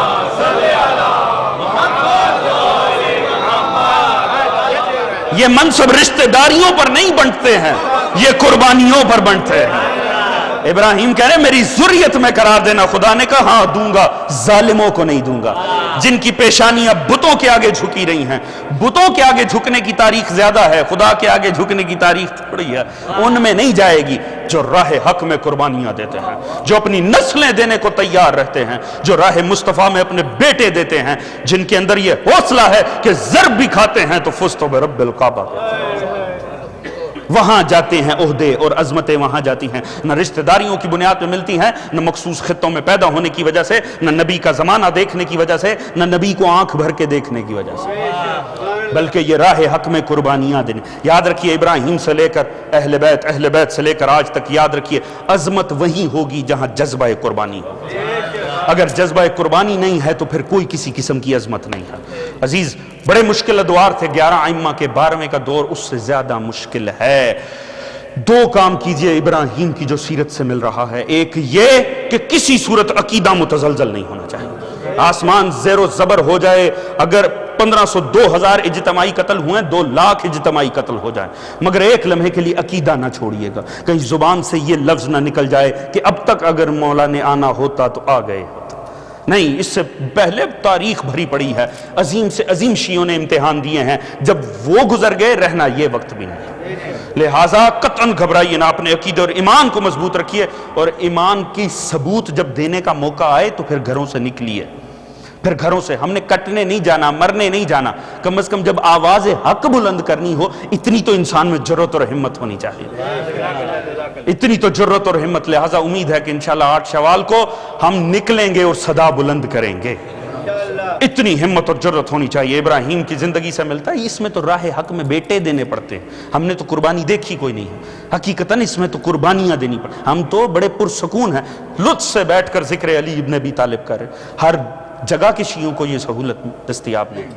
[SPEAKER 4] یہ منصب رشتہ داریوں پر نہیں بنتے ہیں، یہ قربانیوں پر بنتے ہیں۔ ابراہیم کہہ رہے میری ذریت میں قرار دینا، خدا نے کہا ہاں دوں گا، ظالموں کو نہیں دوں گا، جن کی پیشانیاں بتوں کے آگے جھکی رہی ہیں۔ بتوں کے آگے جھکنے کی تاریخ زیادہ ہے، خدا کے آگے جھکنے کی تاریخ تھوڑی ہے۔ ان میں نہیں جائے گی جو راہ حق میں قربانیاں دیتے ہیں، جو اپنی نسلیں دینے کو تیار رہتے ہیں، جو راہ مصطفیٰ میں اپنے بیٹے دیتے ہیں، جن کے اندر یہ حوصلہ ہے کہ ضرب بھی کھاتے ہیں تو فزت برب الکعبہ۔ وہاں جاتے ہیں عہدے اور عظمتیں، وہاں جاتی ہیں، نہ رشتہ داریوں کی بنیاد پہ ملتی ہیں، نہ مخصوص خطوں میں پیدا ہونے کی وجہ سے، نہ نبی کا زمانہ دیکھنے کی وجہ سے، نہ نبی کو آنکھ بھر کے دیکھنے کی وجہ سے، بلکہ یہ راہ حق میں قربانیاں دینے۔ یاد رکھیے ابراہیم سے لے کر اہل بیت سے لے کر آج تک یاد رکھیے عظمت وہیں ہوگی جہاں جذبہ قربانی ہو۔ اگر جذبہ قربانی نہیں ہے تو پھر کوئی کسی قسم کی عظمت نہیں ہے۔ عزیز بڑے مشکل ادوار تھے 11 ائمہ کے، 12ویں کا دور اس سے زیادہ مشکل ہے۔ دو کام کیجئے ابراہیم کی جو سیرت سے مل رہا ہے، ایک یہ کہ کسی صورت عقیدہ متزلزل نہیں ہونا چاہیے، آسمان زیر و زبر ہو جائے، اگر 1500 2000 اجتماعی قتل ہوئے، 2 لاکھ اجتماعی قتل ہو جائیں، مگر ایک لمحے کے لیے عقیدہ نہ چھوڑیے گا، کہیں زبان سے یہ لفظ نہ نکل جائے کہ اب تک اگر مولا نے آنا ہوتا تو آ گئے ہوتا۔ نہیں، اس سے پہلے تاریخ بھری پڑی ہے، عظیم سے عظیم شیعوں نے امتحان دیے ہیں، جب وہ گزر گئے رہنا یہ وقت بھی نہیں۔ لہٰذا قطعاً گھبرائیے نہ، اپنے عقیدے اور ایمان کو مضبوط رکھیے، اور ایمان کی ثبوت جب دینے کا موقع آئے تو پھر گھروں سے نکلیے، پھر گھروں سے۔ ہم نے کٹنے نہیں جانا، مرنے نہیں جانا، کم از کم جب آواز حق بلند کرنی ہو اتنی تو انسان میں جرأت اور ہمت ہونی چاہیے، اتنی تو جرأت اور ہمت۔ لہٰذا امید ہے کہ انشاءاللہ 8 شوال کو ہم نکلیں گے اور صدا بلند کریں گے، اتنی ہمت اور جرأت ہونی چاہیے۔ ابراہیم کی زندگی سے ملتا ہے، اس میں تو راہ حق میں بیٹے دینے پڑتے ہیں، ہم نے تو قربانی دیکھی کوئی نہیں ہے، حقیقتاً اس میں تو قربانیاں دینی پڑتی، ہم تو بڑے پرسکون ہیں، لطف سے بیٹھ کر ذکر علی ابن ابی طالب کر رہے، ہر جگہ کے شیعوں کو یہ سہولت دستیاب نہیں۔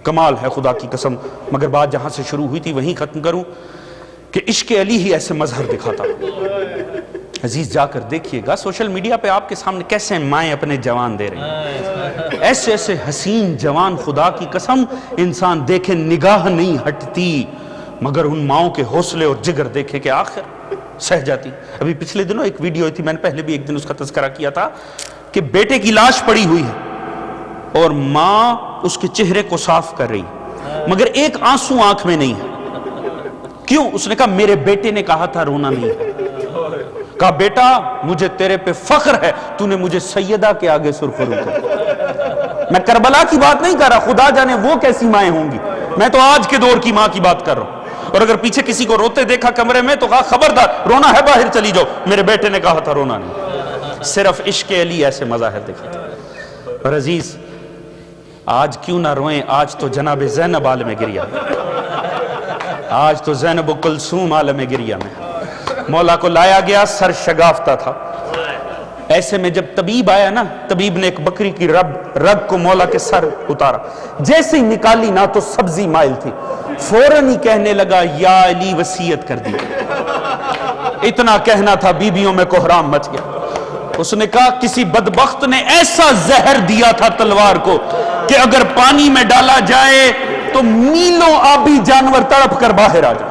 [SPEAKER 4] کمال ہے خدا کی قسم۔ مگر بات جہاں سے شروع ہوئی تھی وہیں ختم کروں کہ عشق علی ہی ایسے مظہر دکھاتا۔ عزیز جا کر دیکھیے گا سوشل میڈیا پہ آپ کے سامنے کیسے مائیں اپنے جوان دے رہی ہیں، ایسے ایسے حسین جوان، خدا کی قسم انسان دیکھے نگاہ نہیں ہٹتی، مگر ان ماؤں کے حوصلے اور جگر دیکھے کہ آخر سہ جاتی۔ ابھی پچھلے دنوں ایک ویڈیو ہوئی تھی، میں نے پہلے بھی ایک دن اس کا تذکرہ کیا تھا، کہ بیٹے کی لاش پڑی ہوئی ہے اور ماں اس کے چہرے کو صاف کر رہی ہے مگر ایک آنسو آنکھ میں نہیں ہے. کیوں؟ اس نے کہا میرے بیٹے نے کہا تھا رونا نہیں ہے. کہا بیٹا مجھے تیرے پہ فخر ہے، تو نے مجھے سیدہ کے آگے سرخرو کر. میں کربلا کی بات نہیں کر رہا، خدا جانے وہ کیسی مائیں ہوں گی، میں تو آج کے دور کی ماں کی بات کر رہا ہوں. اور اگر پیچھے کسی کو روتے دیکھا کمرے میں تو کہا خبردار رونا ہے باہر چلی جاؤ، میرے بیٹے نے کہا تھا رونا نہیں. صرف عشق علی ایسے مظاہر دکھاتا. اور عزیز آج کیوں نہ روئیں، آج تو جناب زینب عالم گریہ میں، آج تو زینب و کلثوم عالم گریہ میں. مولا کو لایا گیا، سر شگافتہ تھا. ایسے میں جب طبیب آیا نا، طبیب نے ایک بکری کی رگ کو مولا کے سر اتارا، جیسے ہی نکالی نا تو سبزی مائل تھی، فوراً ہی کہنے لگا یا علی وصیت کر دی. اتنا کہنا تھا بیبیوں میں کوہرام مچ گیا. اس نے کہا کسی بدبخت نے ایسا زہر دیا تھا تلوار کو کہ اگر پانی میں ڈالا جائے تو میلوں آبی جانور تڑپ کر باہر آ جائے،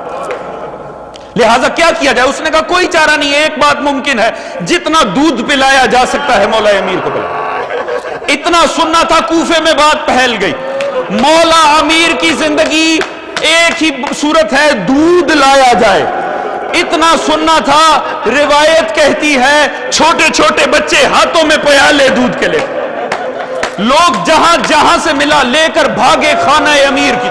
[SPEAKER 4] لہٰذا کیا کیا جائے؟ اس نے کہا کوئی چارہ نہیں ہے، ایک بات ممکن ہے، جتنا دودھ پلایا جا سکتا ہے مولا امیر کو پلایا. اتنا سننا تھا کوفے میں بات پھیل گئی. مولا امیر کی زندگی ایک ہی صورت ہے، دودھ لایا جائے. اتنا سننا تھا، روایت کہتی ہے چھوٹے چھوٹے بچے ہاتھوں میں پیالے دودھ کے لے، لوگ جہاں جہاں سے ملا لے کر بھاگے خانہ امیر کی.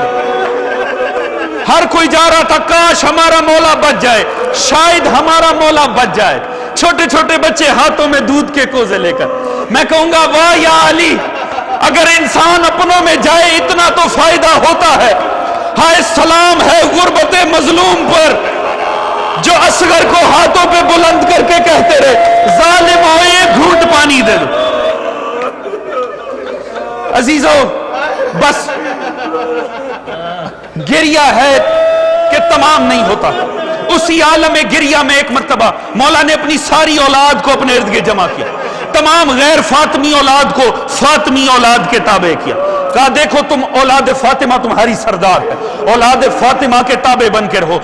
[SPEAKER 4] ہر کوئی جا رہا تھا کاش ہمارا مولا بچ جائے، شاید ہمارا مولا بچ جائے. چھوٹے چھوٹے بچے ہاتھوں میں دودھ کے کوزے لے کر. میں کہوں گا واہ یا علی، اگر انسان اپنوں میں جائے اتنا تو فائدہ ہوتا ہے. ہائے سلام ہے غربت مظلوم پر جو اصغر کو ہاتھوں پہ بلند کر کے کہتے رہے ظالم ہو ایک گھونٹ پانی دے دو. عزیزو بس گریہ ہے کہ تمام نہیں ہوتا. اسی عالم گریہ میں ایک مرتبہ مولا نے اپنی ساری اولاد کو اپنے ارد گرد جمع کیا، تمام غیر فاطمی اولاد کو فاطمی اولاد کے تابع کیا. کہا دیکھو تم اولاد فاطمہ تمہاری سردار ہے، اولاد فاطمہ کے تابع بن کے رہو،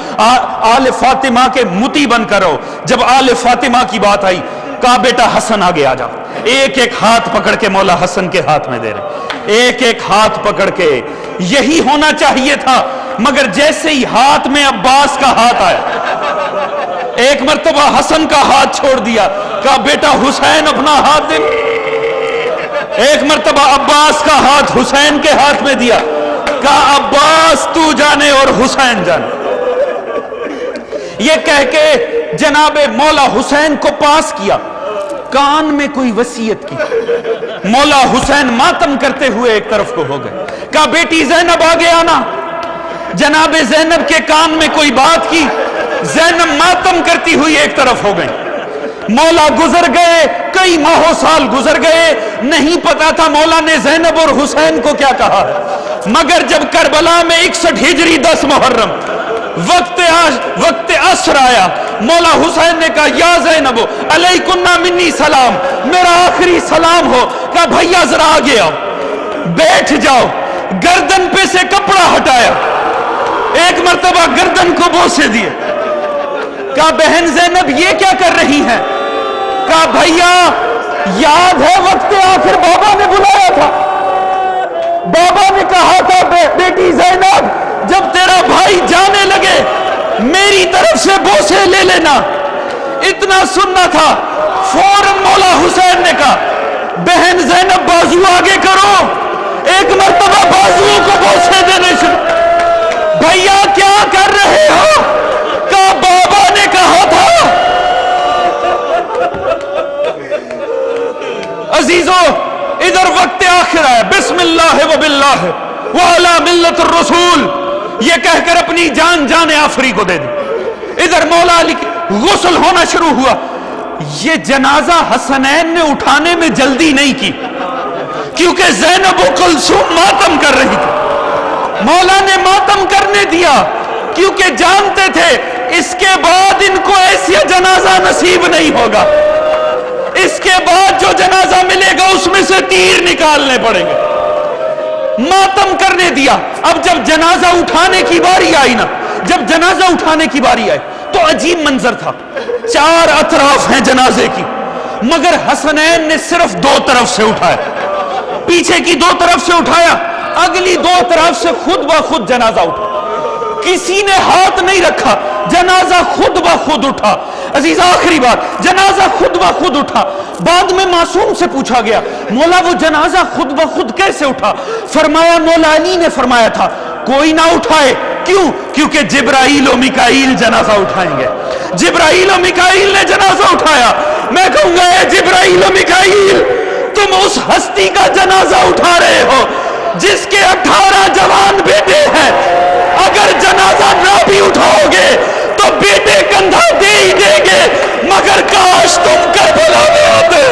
[SPEAKER 4] آل فاطمہ کے مطیع بن کر رہو. جب آل فاطمہ کی بات آئی کہا بیٹا حسن آگے آ جاؤ. ایک ایک ہاتھ پکڑ کے مولا حسن کے ہاتھ میں دے رہے، ایک ایک ہاتھ پکڑ کے. یہی ہونا چاہیے تھا، مگر جیسے ہی ہاتھ میں عباس کا ہاتھ آیا، ایک مرتبہ حسن کا ہاتھ چھوڑ دیا، کہا بیٹا حسین اپنا ہاتھ دے. ایک مرتبہ عباس کا ہاتھ حسین کے ہاتھ میں دیا، کہا عباس تو جانے اور حسین جانے. یہ کہہ کے جناب مولا حسین کو پاس کیا، کان میں کوئی وصیت کی. مولا حسین ماتم کرتے ہوئے ایک طرف کو ہو گئے. کہا بیٹی زینب آگے آنا. جناب زینب کے کان میں کوئی بات کی، زینب ماتم کرتی ہوئی ایک طرف ہو گئی. مولا گزر گئے، کئی ماہ و سال گزر گئے، نہیں پتا تھا مولا نے زینب اور حسین کو کیا کہا. مگر جب کربلا میں 61 ہجری 10 محرم وقت عصر آیا، مولا حسین نے کہا یا زینب علیکن منی سلام، میرا آخری سلام ہو. کہا بھیا ذرا آگے آؤ، بیٹھ جاؤ. گردن پہ سے کپڑا ہٹایا، ایک مرتبہ گردن کو بوسے دیے. کہا بہن زینب یہ کیا کر رہی ہیں؟ کہا بھیا یاد ہے وقت آخر بابا نے بلایا تھا، بابا نے کہا تھا بیٹی زینب جب تیرا بھائی جانے لگے میری طرف سے بوسے لے لینا. اتنا سننا تھا. فوراً مولا حسین نے کہا بہن زینب بازو آگے کرو. ایک مرتبہ بازوؤں کو بوسے دینے شروع. بھیا کیا کر رہے ہو؟ کہا بابا نے کہا تھا. عزیزو ادھر وقت آخر ہے، بسم اللہ و باللہ وعلی ملت الرسول یہ کہہ کر اپنی جان آفری کو دے دی. ادھر مولا علی غسل ہونا شروع ہوا. یہ جنازہ حسنین نے اٹھانے میں جلدی نہیں کی کیونکہ زینب و کلثوم ماتم کر رہی تھی. مولا نے ماتم کرنے دیا کیونکہ جانتے تھے اس کے بعد ان کو ایسا جنازہ نصیب نہیں ہوگا. اس کے بعد جو جنازہ ملے گا اس میں سے تیر نکالنے پڑیں گے. ماتم کرنے دیا. اب جب جنازہ اٹھانے کی باری آئی نا، جب جنازہ اٹھانے کی باری آئی تو عجیب منظر تھا. 4 اطراف ہیں جنازے کی. مگر حسنین نے صرف 2 طرف سے اٹھایا، پیچھے کی 2 طرف سے اٹھایا، اگلی 2 طرف سے خود بخود جنازہ اٹھا، کسی نے ہاتھ نہیں رکھا، جنازہ خود بخود اٹھا۔ عزیز آخری بات، جنازہ خود بخود اٹھا۔ بعد میں معصوم سے پوچھا گیا مولا وہ جنازہ خود بخود کیسے اٹھا؟ فرمایا مولا علی نے فرمایا تھا کوئی نہ اٹھائے، کیوں؟ کیونکہ جبرائیل و میکائیل جنازہ اٹھائیں گے۔ جبرائیل و میکائیل نے جنازہ اٹھایا۔ میں کہوں گا اے جبرائیل و میکائیل، تم اس ہستی کا جنازہ اٹھا رہے ہو جس کے 18 جوان بیٹے ہیں، اگر جنازہ نہ بھی اٹھاؤ گے تو بیٹے کندھا دے ہی دیں گے، مگر کاش تم کربلا میں آتے،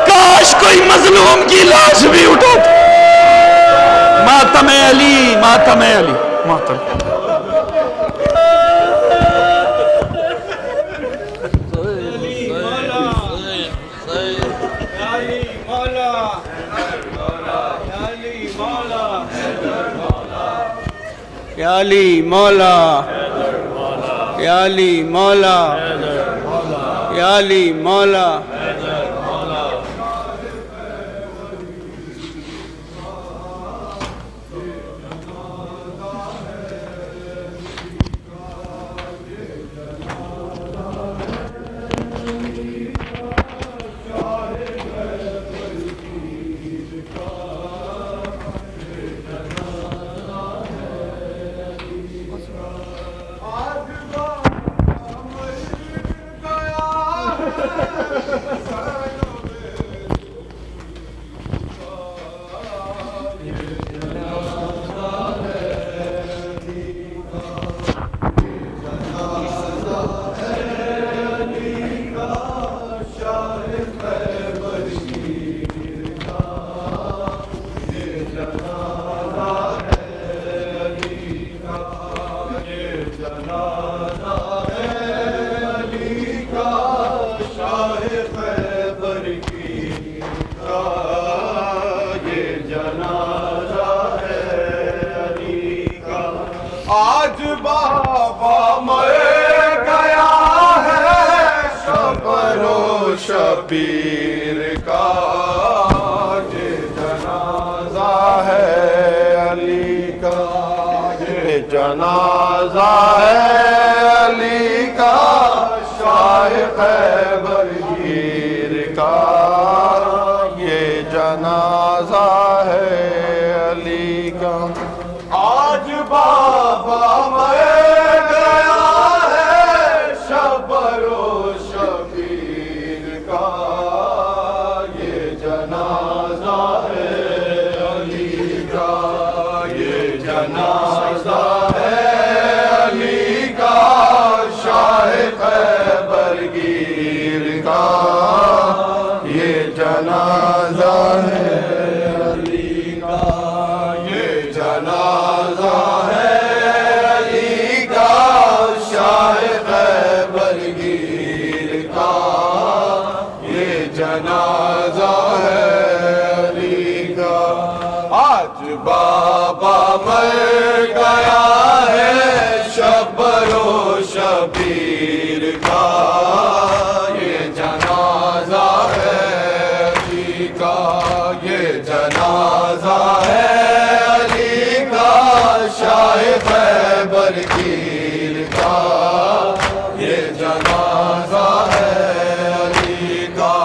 [SPEAKER 4] کاش کوئی مظلوم کی لاش بھی اٹھاتے۔ ماتم علی، ماتم علی، ماتم۔
[SPEAKER 2] یا علی مولا، یا علی مولا، یا علی مولا۔
[SPEAKER 5] آج بابا مر گیا ہے شبر و شبیر کا، یہ جنازہ ہے علی کا، یہ جنازہ ہے علی کا، شاہ خیبر گیر کا، یہ جنازہ ہے علی کا۔ آج بابا مر گیا ہے شبر و شبیر کا، یہ جنازہ ہے علی کا، یہ جنازہ ہے علی کا، شاہ خیبر گیر کا، یہ جنازہ ہے علی کا، یہ جنازہ ہے علی کا، شاہ خیبر گیر کا، یہ جنازہ ہے علی کا۔ آج بابا مر گیا ہے شبر و شبیر کا، یہ جنازہ ہے علی کا، یہ جنازہ ہے علی کا، شاہ خیبر گیر کا، یہ جنازہ ہے علی کا۔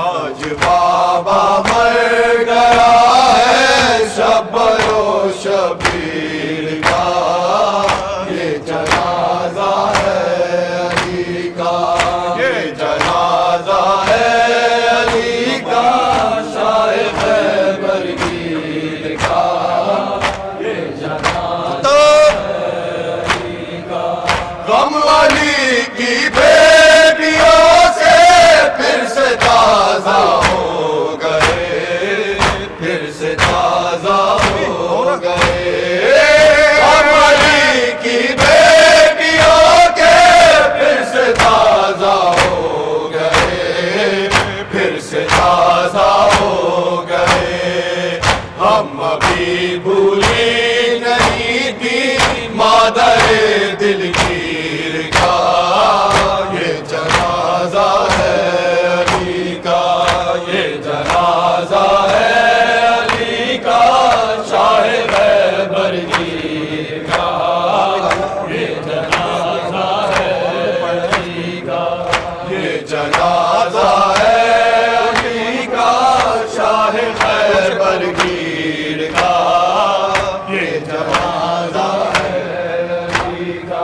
[SPEAKER 5] آج بابا مر گیا ہے شبر و شبیر کا، یہ جنازہ ہے علی کا، یہ جنازہ ہے علی کا، شاہ خیبر گیر کا، یہ جنازہ ہے علی کا۔ غم علی کی بیٹیوں سے پھر سے تازہ ہو گئے، پھر سے تازہ ہو گئے، غم علی کی بیٹیوں کے پھر سے تازہ ہو گئے، پھر سے تازہ ہو گئے۔ ہم ابھی بھولی نہیں تھی مادر دلگیر کا، یہ جنازہ ہے علی کا، برگیر کا یہ جنازہ ہے علی کا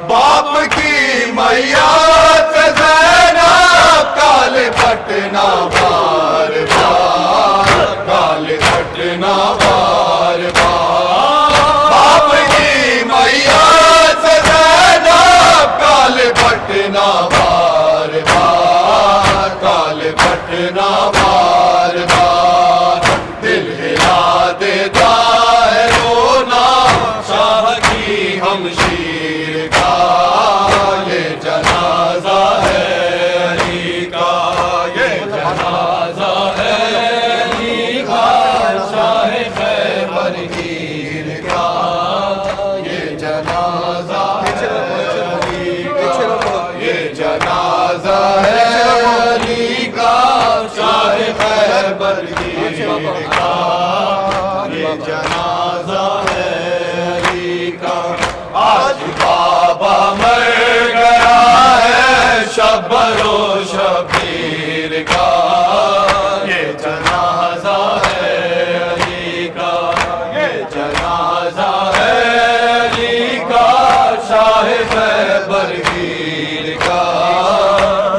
[SPEAKER 5] باپ کی میت زینب کال پٹنا بار بار کال پٹنا بار بار باپ کی میت زینب کال پٹنا بار بار کال پٹنا بار بار دل ہلا دیتا ہے رونا شاہ کی ہمشیر کا یہ جنازہ ہے علی کا یہ جنازہ ہے علی کا شاہ خیبر گیر کا یہ جنازہ ہے علی کا یہ جنازہ ہے علی کا شاہ خیبر گیر کا یہ جنازہ ہے علی کا آج بابا مر گیا ہے شبر و شبیر کا یہ جنازہ ہے علی کا یہ جنازہ ہے علی کا شاہ خیبر گیر کا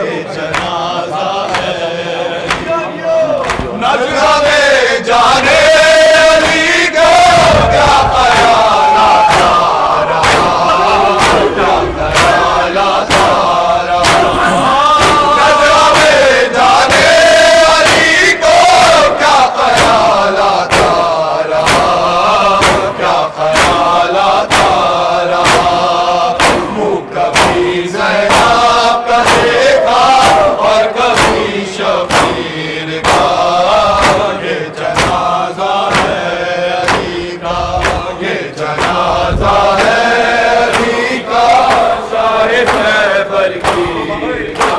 [SPEAKER 5] یہ جنازہ ہے نظر جانے علی کو کیا خیالات آ رہا کیا خیالات آ رہا نظر جانے علی کو کیا خیالات آ رہا کیا خیالات آ رہا منہ کبھی زینب کا دیکھا اور کبھی شبیر کا یہ جنازہ ہے علی کا یہ جنازہ ہے علی کا شاہ خیبر گیر کا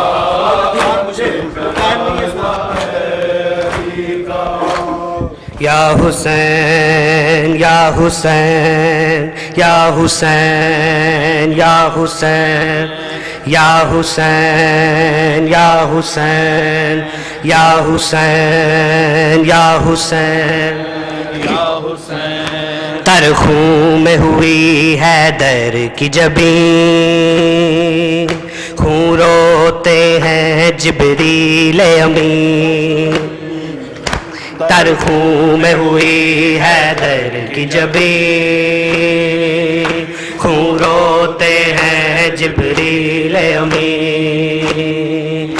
[SPEAKER 5] یہ جنازہ ہے علی کا
[SPEAKER 6] یا حسین یا حسین یا حسین یا حسین یا حسین یا حسین یا حسین یا حسین
[SPEAKER 5] یا حسین
[SPEAKER 6] تر خون میں ہوئی حیدر کی جبین خون روتے ہیں جبریل امین تر خون میں ہوئی حیدر کی جبین خون روتے ہیں جبریل امین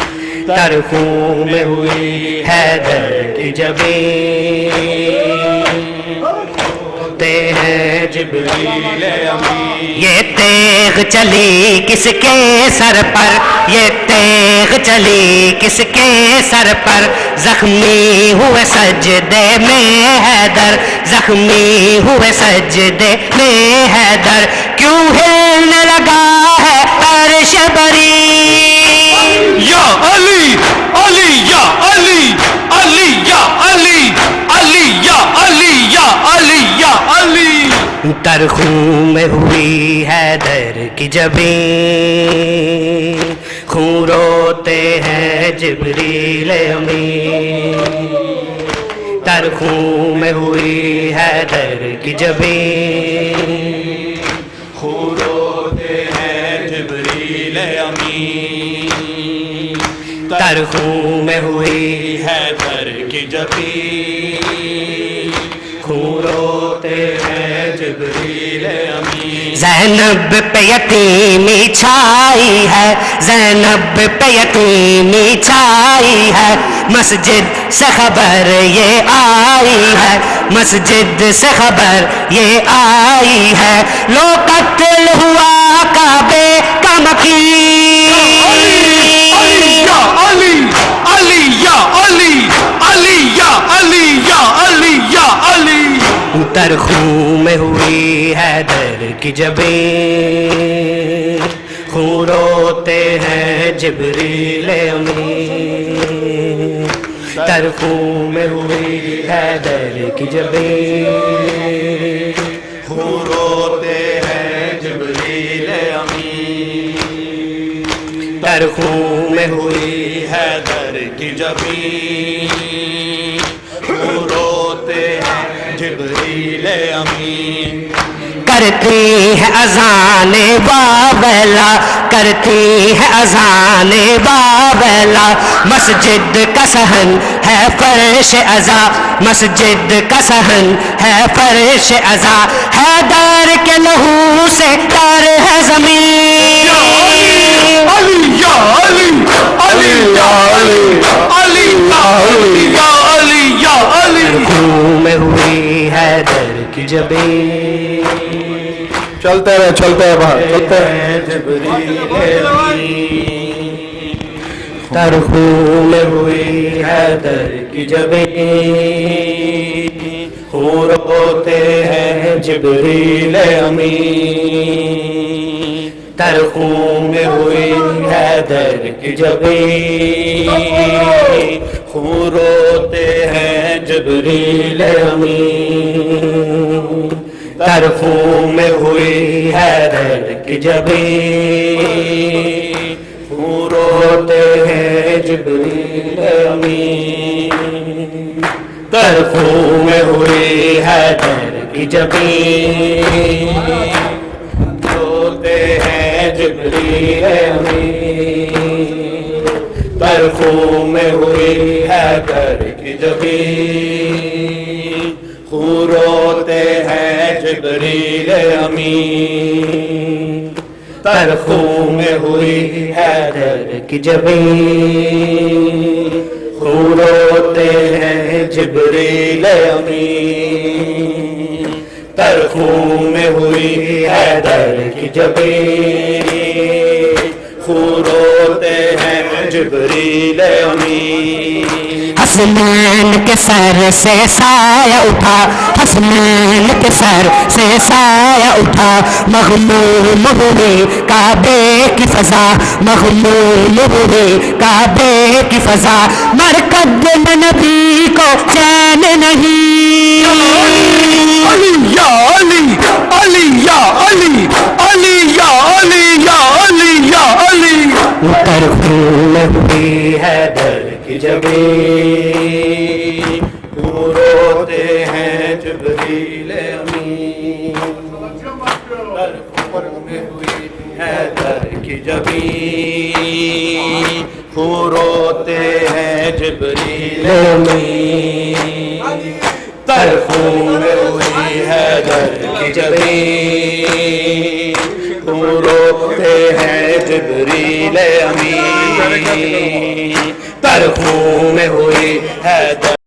[SPEAKER 6] تر خون میں ہوئی حیدر کی جبین روتے ہیں جبریل امین یہ تیغ چلی کس کے سر پر یہ تیغ چلی کس کے سر پر زخمی ہوئے سجدے میں حیدر زخمی ہوئے سجدے میں حیدر کیوں ہلنے لگا ہے عرش بری
[SPEAKER 1] یا علی علی یا علی علی یا علی علی یا علی یا علی یا علی
[SPEAKER 6] تر خون میں ہوئی حیدر کی جبین خون روتے ہیں جبریل امین تر خون میں ہوئی حیدر کی جبین
[SPEAKER 5] خون روتے ہیں جبریل امین
[SPEAKER 6] تر خون میں ہوئی
[SPEAKER 5] حیدر کی جبین
[SPEAKER 6] خون روتے ہیں
[SPEAKER 5] جبریل امین
[SPEAKER 6] زینب پہ یتیمی چھائی ہے زینب پہ یتیمی چھائی ہے مسجد سے خبر یہ آئی ہے مسجد سے خبر یہ آئی ہے لو قتل ہوا کعبے کا مکین
[SPEAKER 1] علی علی یا علی علی یا علی یا علی یا علی
[SPEAKER 6] تر خون میں ہوئی حیدر کی جبین خون روتے ہیں جبریل امین تر خون میں ہوئی حیدر کی جبین
[SPEAKER 5] خون روتے ہیں جبریل امین
[SPEAKER 6] تر خون میں ہوئی
[SPEAKER 5] حیدر کی جبین خون روتے جبریل امین
[SPEAKER 6] کرتی ہے اذان بابلا کرتی ہے اذان بابلا مسجد کا صحن ہے فرش ازا مسجد کا صحن ہے فرش ازا حیدر کے لہو سے تر ہے زمین
[SPEAKER 1] علی یا علی علی یا علی علی یا علی یا علی یا علی
[SPEAKER 6] میں ہوئی حیدر کی جبین
[SPEAKER 2] چلتے رہے باہر چلتے رہے
[SPEAKER 6] ترخوں میں ہوئی حیدر کی جبین
[SPEAKER 5] حور ہوتے ہیں جبریل امین
[SPEAKER 6] ترخوں
[SPEAKER 5] میں ہوئی حیدر کی جبین حور ہوتے ہیں جبریل امین
[SPEAKER 6] ترخوں میں ہوئی حیدر کی جبین
[SPEAKER 5] حور ہوتے ہیں جبریل امین
[SPEAKER 6] ترخوں میں ہوئی حیدر کی جبین
[SPEAKER 5] ہوتے ہیں جبریل امین
[SPEAKER 6] ترخوں
[SPEAKER 5] میں ہوئی حیدر کی جبین حور ہوتے ہیں جبریل امین
[SPEAKER 6] ترخوں میں ہوئی حیدر کی جبین
[SPEAKER 5] حور ہوتے ہیں جبریل امین ترخوں میں ہوئی حیدر کی جبین حور ہوتے ہیں جبریل امین
[SPEAKER 6] حسنین کے سر سے سایہ اٹھا حسنین کے سر سے سایہ اٹھا مغموم ہوئی کعبے کی فضا مغموم ہوئی کعبے کی فضا مرکز میں نبی کو چین نہیں
[SPEAKER 1] علی یا علی علی یا علی علی یا علی یا علی یا علی
[SPEAKER 6] ترخوں میں ہوئی
[SPEAKER 5] حیدر کی جبین حور ہوتے ہیں جبریل امین ترخوں میں ہوئی حیدر کی جبین حور ہوتے ہیں جبریل امین ترخوں میں ہوئی حیدر کی جبین حور ہوتے ہیں جبریل امین ترخوں میں ہوئی حیدر